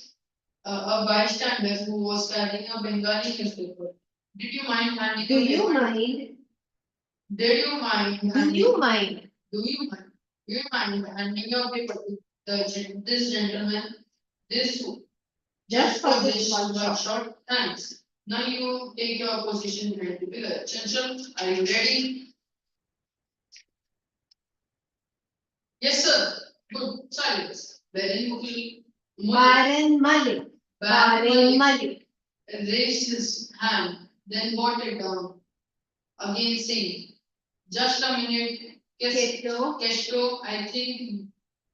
a bystander who was carrying a Bengali newspaper. Did you mind handing Do the you paper? mind? Did you mind Do handing you mind? Do you mind? Do you mind handing your paper to this gentleman? This Just for this this one one shot. shot. Thanks. Now you take your position behind the pillar. Chanchal, are you ready? Yes, sir. Good. Silence. Very Mukhi Baran Malik. Baran Malik. raised his hand, then brought it down. Again saying, just a minute. Keto. Kesto, I think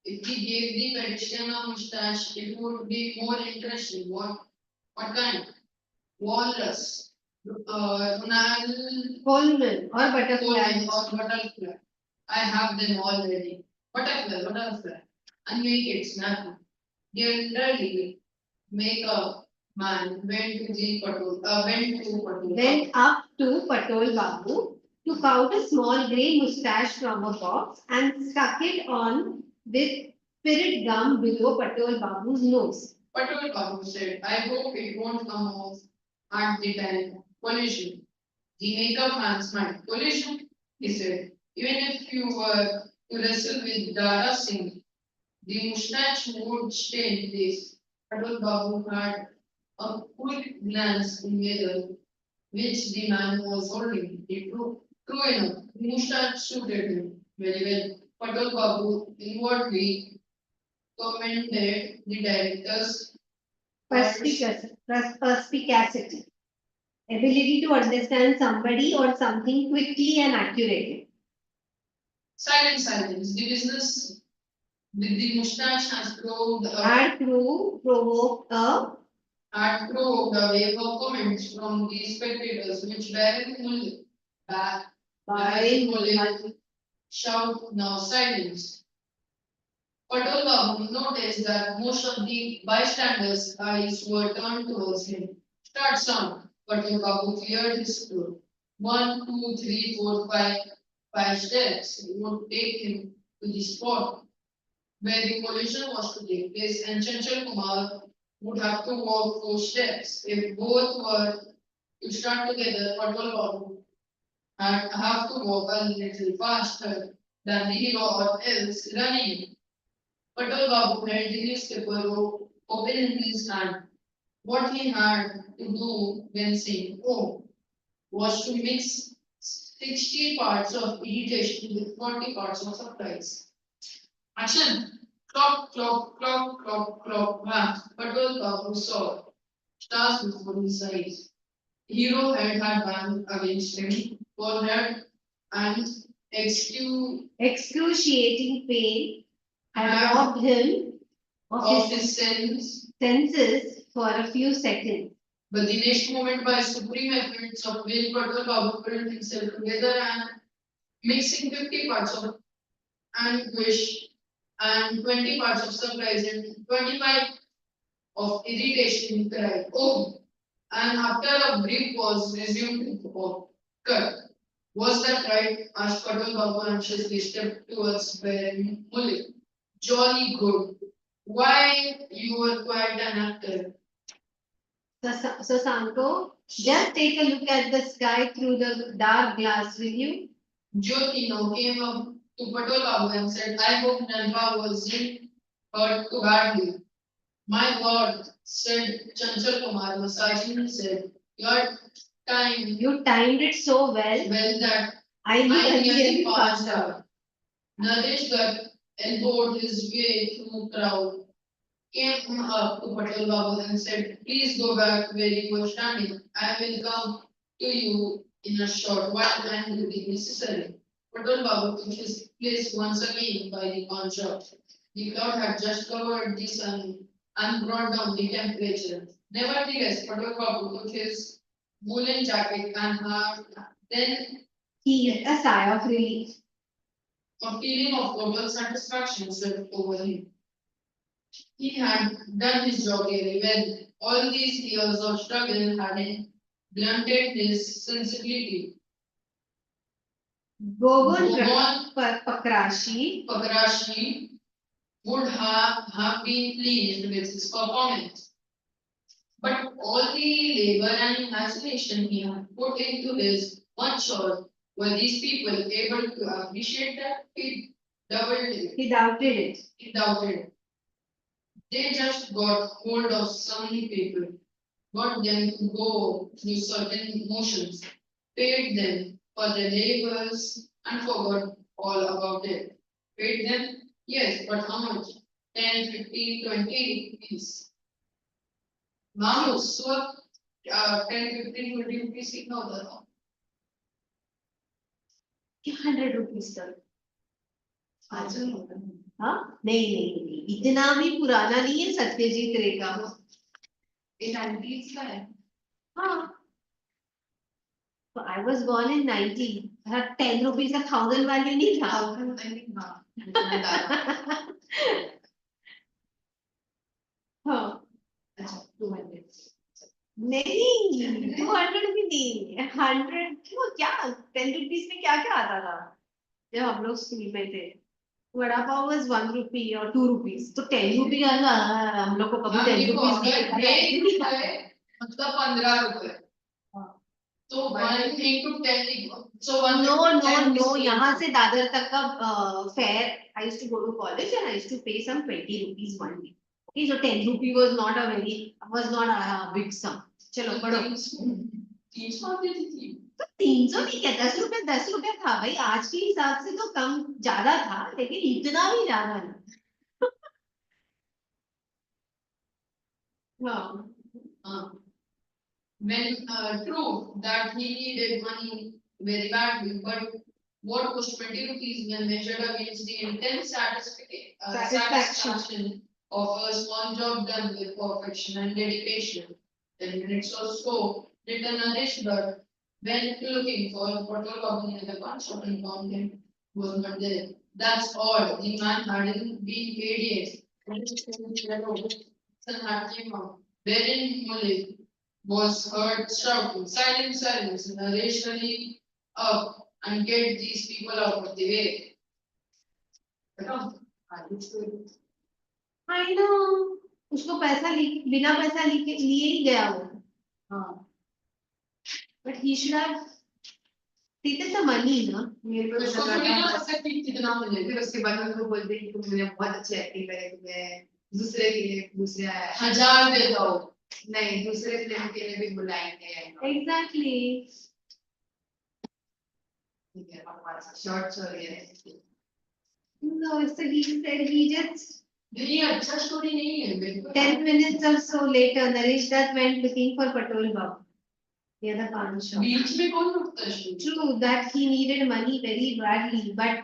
if he gave the pedestrian a mustache, it would be more interesting. What kind? Walrus. Ronald Coleman or butterfly. or butterfly. I have them already. Butterfly. And make it snappy. Generally, make a man Went up to Patol Babu, took out a small grey moustache from a box and stuck it on with spirit gum below Patol Babu's nose. Patel Babu said, I hope it won't come off at the time. Collision. The makeup man smiled. Collision, he said. Even if you were to wrestle with Dara Singh, the mustache would stay in place. Patel Babu had a quick glance in the mirror, which the man was holding. True enough, the mustache suited him very well. Patel Babu inwardly commended the director's Perspicacity. Ability to understand somebody or something quickly and accurately. silence. The business with the mustache has Had provoked a wave of comments from the spectators, which Baron Mullen shout now silence. Patel Babu noticed that most of the bystanders' eyes were turned towards him. Start sound. Patel Babu cleared his throat. 1, 2, 3, 4, 5, 5 steps would take him to the spot where the collision was to take place, and Chanchal Kumar would have to walk 4 steps. If both were to start together, Patel Babu had have to walk a little faster than the hero or else running. Patel Babu held the newspaper open in his hand. What he had to do when saying oh was to mix 60 parts of irritation with 40 parts of surprise. Action! Clock. Patel Babu saw stars before his eyes. Hero had banged against him, forehead, and excruciating pain had had robbed him of of his his sense. senses for a few seconds. But the next moment, by supreme efforts of will, Patel Babu pulled himself together and mixing 50 parts of anguish and 20 parts of surprise and 25 of irritation, he cried, oh! And after a brief pause, resumed oh, cut. Was that right? Asked Patel Babu anxiously, stepped towards Baron Mullik. Jolly good. Why, you were quite an actor. So Sanko, just take a look at the sky through the dark glass, will you? Jyoti now came up to Patel Babu and said, I hope Nandra wasn't hurt too badly. My God, said Chanchal Kumar, massaging his head. You're time You timed it so well. well that I I nearly nearly passed passed out. out. Naresh got elbowed his way through crowd, came up to Patel Babu and said, "Please go back where you were standing. I will come to you in a short while and it is necessary." Patel Babu took his place once again by the pawn shop. The cloud had just covered the sun and brought down the temperature. Nevertheless, Patel Babu took his woolen jacket and then He a sigh of relief. a feeling of total satisfaction swept over him. He had done his job really well. All these years of struggle had blunted his sensibility. Gogon Gogon Pakrashi Pagarashi would have been pleased with his performance. But all the labor and imagination he had put into his one shot, were these people able to appreciate that? He doubled it. he doubted it. He doubted. They just got hold of some people, got them to go through certain motions, paid them for their labors, and forgot all about it. Paid them? Yes, but how much? 10, 15, 20 rupees. Wow, so 10, 15, 20 rupees कितना होता था? 100 rupees तक. आज हाँ नहीं, इतना भी पुराना नहीं है सत्यजीत रे का. ये 90s का है. हाँ. So I was born in 90. 10 rupees का 1000 value नहीं था. 1000 I think हाँ. हाँ. अच्छा 200. नहीं 200 भी नहीं. 100 क्यों क्या 10 rupees में क्या क्या आता था जब हम लोग स्कूल में थे. वड़ा पाव was 1 rupee और 2 rupees. तो 10 रुपी का हम लोग को कभी 10 rupees नहीं है मतलब 15 रुपए. तो 1 into 10 so 1 No, यहाँ से दादर तक का fare. I used to go to college and I used to pay some 20 rupees one day. Okay, so 10 rupee was not a big sum. चलो पढ़ो. 300 आती थी. तो 300 नहीं क्या 10 रुपए था भाई. आज के हिसाब से तो कम ज्यादा था लेकिन इतना भी ज्यादा नहीं. हाँ. When true that he needed money very badly, but what was 20 rupees when measured against the intense satisfaction of a small job done with perfection and dedication? 10 minutes or so, later Naresh Dutt went looking for a petrol company at the pawn shop and found him was not there. That's odd. The man hadn't been paid yet. Son had came out. Wherein Malik was heard shouting, "Silence, silence!" Naresh hurry up and get these people out of the way. I know. उसको बिना पैसा लिए ही गया वो. हाँ. But he should have taken the money, ना. मेरे को उसको तो थोड़ी ना लगा पता कि कितना मिलेगा. फिर उसके बाद उनको बोलते कि तुमने बहुत अच्छी एक्टिंग करे तुम्हें दूसरे के लिए दूसरे 1000 देता हो. नहीं दूसरे फिल्म के लिए भी बुलाएंगे. Exactly. ठीक है बकवास शॉर्ट्स हो रही है. No, so he said he just ये अच्छा स्टोरी नहीं है बिल्कुल. 10 minutes or so later, Naresh Dutt went looking for Patel Babu near the pawn shop. बीच में कौन रुकता है story? True that he needed money very badly, but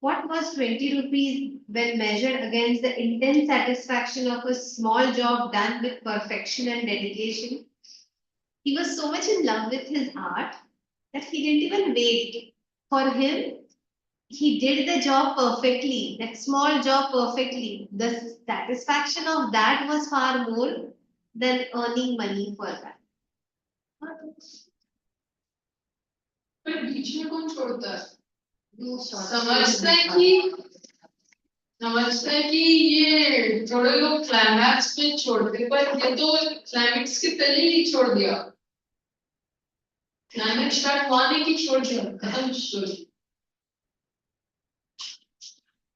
what was 20 rupees when measured against the intense satisfaction of a small job done with perfection and dedication? He was so much in love with his art that he didn't even wait. For him, he did the job perfectly, that small job perfectly. The satisfaction of that was far more than earning money for that. पर बीच में कौन छोड़ता है? समझता समझता है कि ये थोड़े लोग क्लाइमैक्स पे छोड़ते, पर ये तो क्लाइमैक्स के पहले ही छोड़ दिया. क्लाइमैक्स स्टार्ट हुआ नहीं कि छोड़ दिया, खत्म स्टोरी.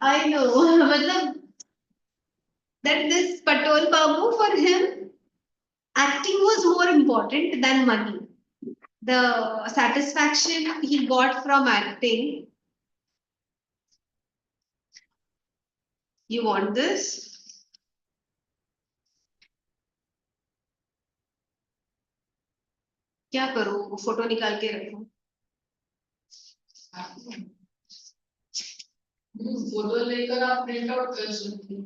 I know, मतलब that this Patel Babu for him acting was more important than money. The satisfaction he got from acting. You want this? क्या करूं? फोटो निकाल के रखूं? फोटो लेकर आप प्रिंट आउट कर सकते हैं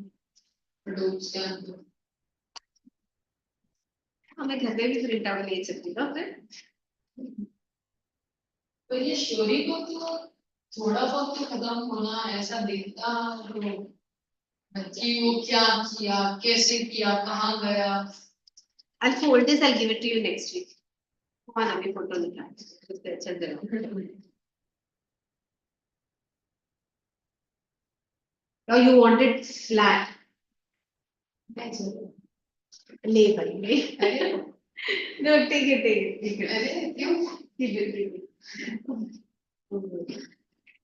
Adobe के अंदर। हमें घर में भी प्रिंट आउट ले सकती ना फिर? तो ये स्टोरी को तो थोड़ा बहुत तो खत्म होना ऐसा दिखता कि वो क्या किया, कैसे किया, कहाँ गया। I'll fold this. I'll give it to you next week. हाँ अभी फोटो निकाल उससे अच्छा जरा. Now you want it flat. ले भाई ले. अरे No, take it, take it, take it. अरे क्यों? Keep it, keep it.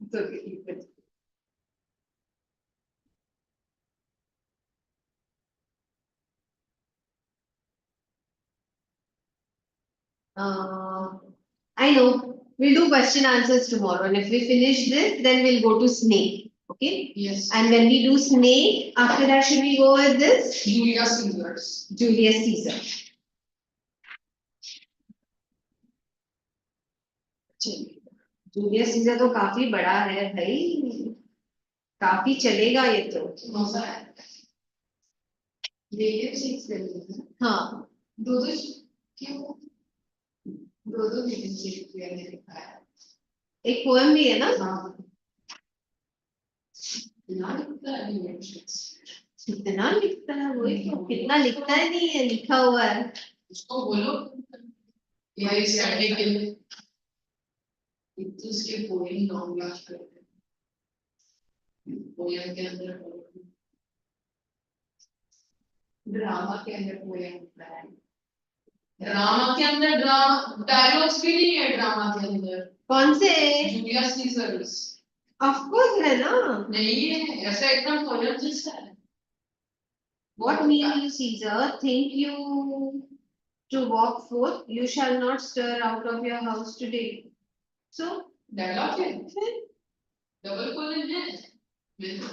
It's okay, keep it. I know. We'll do question answers tomorrow, and if we finish this, then we'll go to snake. Okay? Yes. And when we do snake, after that, should we go with this? Julius Caesars. Julius Caesar. Julius Caesar तो काफी बड़ा है भाई, काफी चलेगा ये तो. मजा है. लेकिन सीख लेंगे. हाँ. दो क्यों? दो लेकिन सीख मैंने लिखा है. एक पोएम भी है ना? हाँ. ना लिखता है ये। कितना लिखता है वही तो, कितना लिखता है नहीं है, लिखा हुआ है. उसको बोलो ये स्टडी के लिए इतने उसके पोएम लॉन्ग लास्ट करते हैं। पोएम के अंदर ड्रामा के अंदर पोएम होता है. ड्रामा के अंदर डायलॉग्स भी नहीं है ड्रामा के अंदर। कौन से? Julius seizures. ऑफ कोर्स है ना. नहीं है ऐसा एकदम पोएम जैसा है। What mean you, Caesar? Think you to walk forth? You shall not stir out of your house today. So, dialogue है डबल पोएम है। मैं तो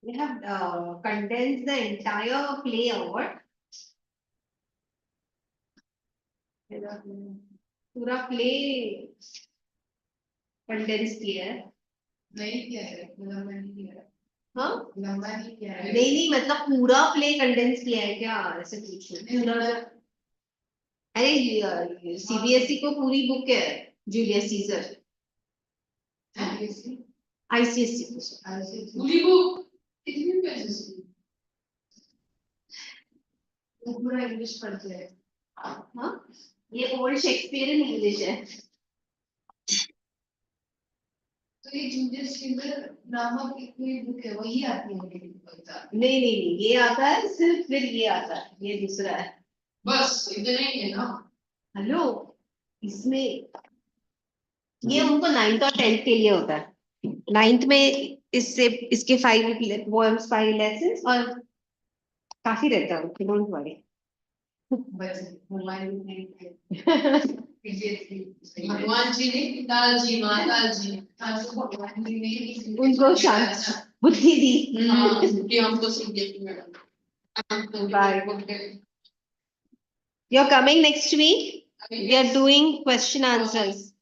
we have condensed the entire play award. पूरा प्ले कंडेंस किया है. नहीं किया है, लंबा नहीं किया है. हाँ लंबा नहीं किया है. नहीं नहीं, मतलब पूरा प्ले कंडेंस किया है क्या, ऐसे पूछो. पूरा. अरे सीबीएसई को पूरी बुक है जूलियस सीजर. आईसीएसई को पूरी बुक कितने पैसे से? वो पूरा इंग्लिश पढ़ते हैं. हाँ ये ओल्ड शेक्सपियरियन इंग्लिश है. तो ये जूलियस सीजर नामक एक कोई बुक है, वही आती है मेरे को पता. नहीं नहीं नहीं, ये आता है सिर्फ, फिर ये आता है, ये दूसरा है. बस इतने ही है ना? हेलो, इसमें ये उनको 9th और 10th के लिए होता है. 9th में इससे इसके 5 poems 5 lessons और काफी रहता है, डोंट वरी. बस हमारे नहीं भगवान जी ने पिताल जी माताल जी भगवान जी ने उनको शांत बुद्धि दी. हाँ कि हमको सीखे madam Bye. You're coming next week. We are doing question answers.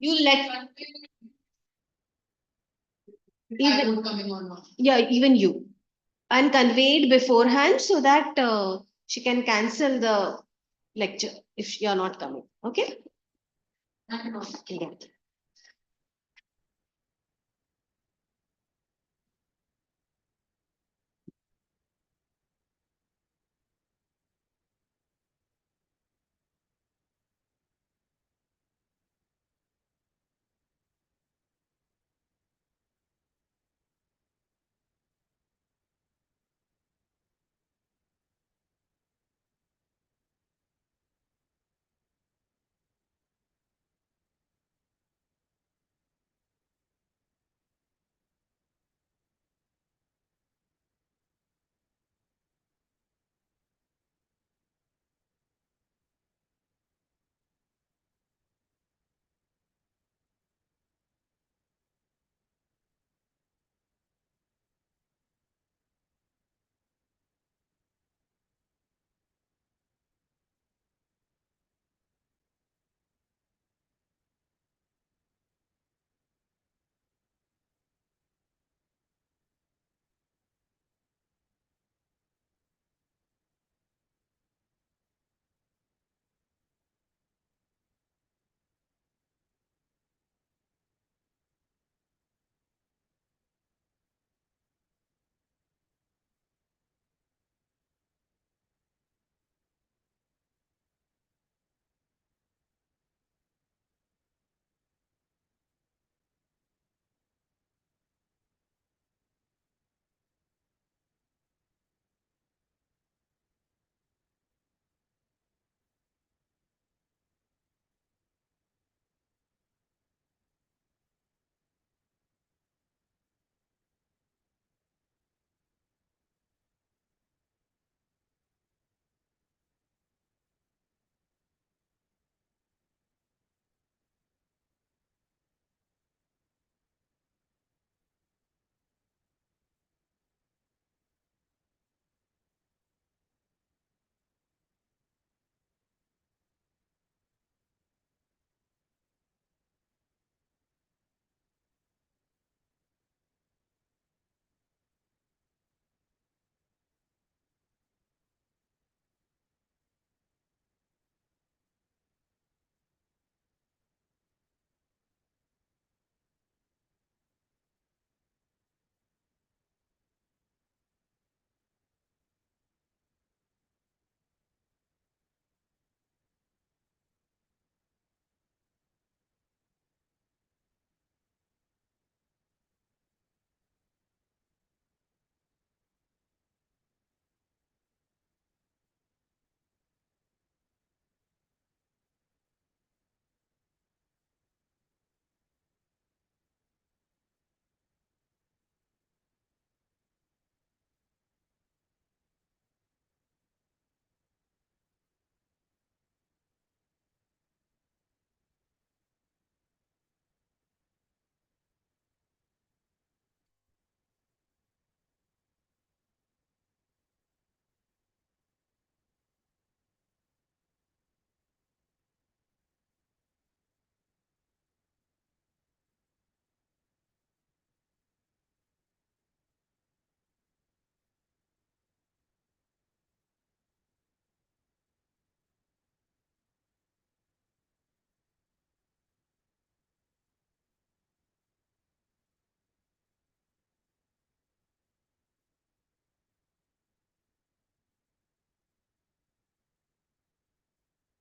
You let even coming on now. yeah, even you, and conveyed beforehand so that she can cancel the lecture if you are not coming. Okay. No. Yeah.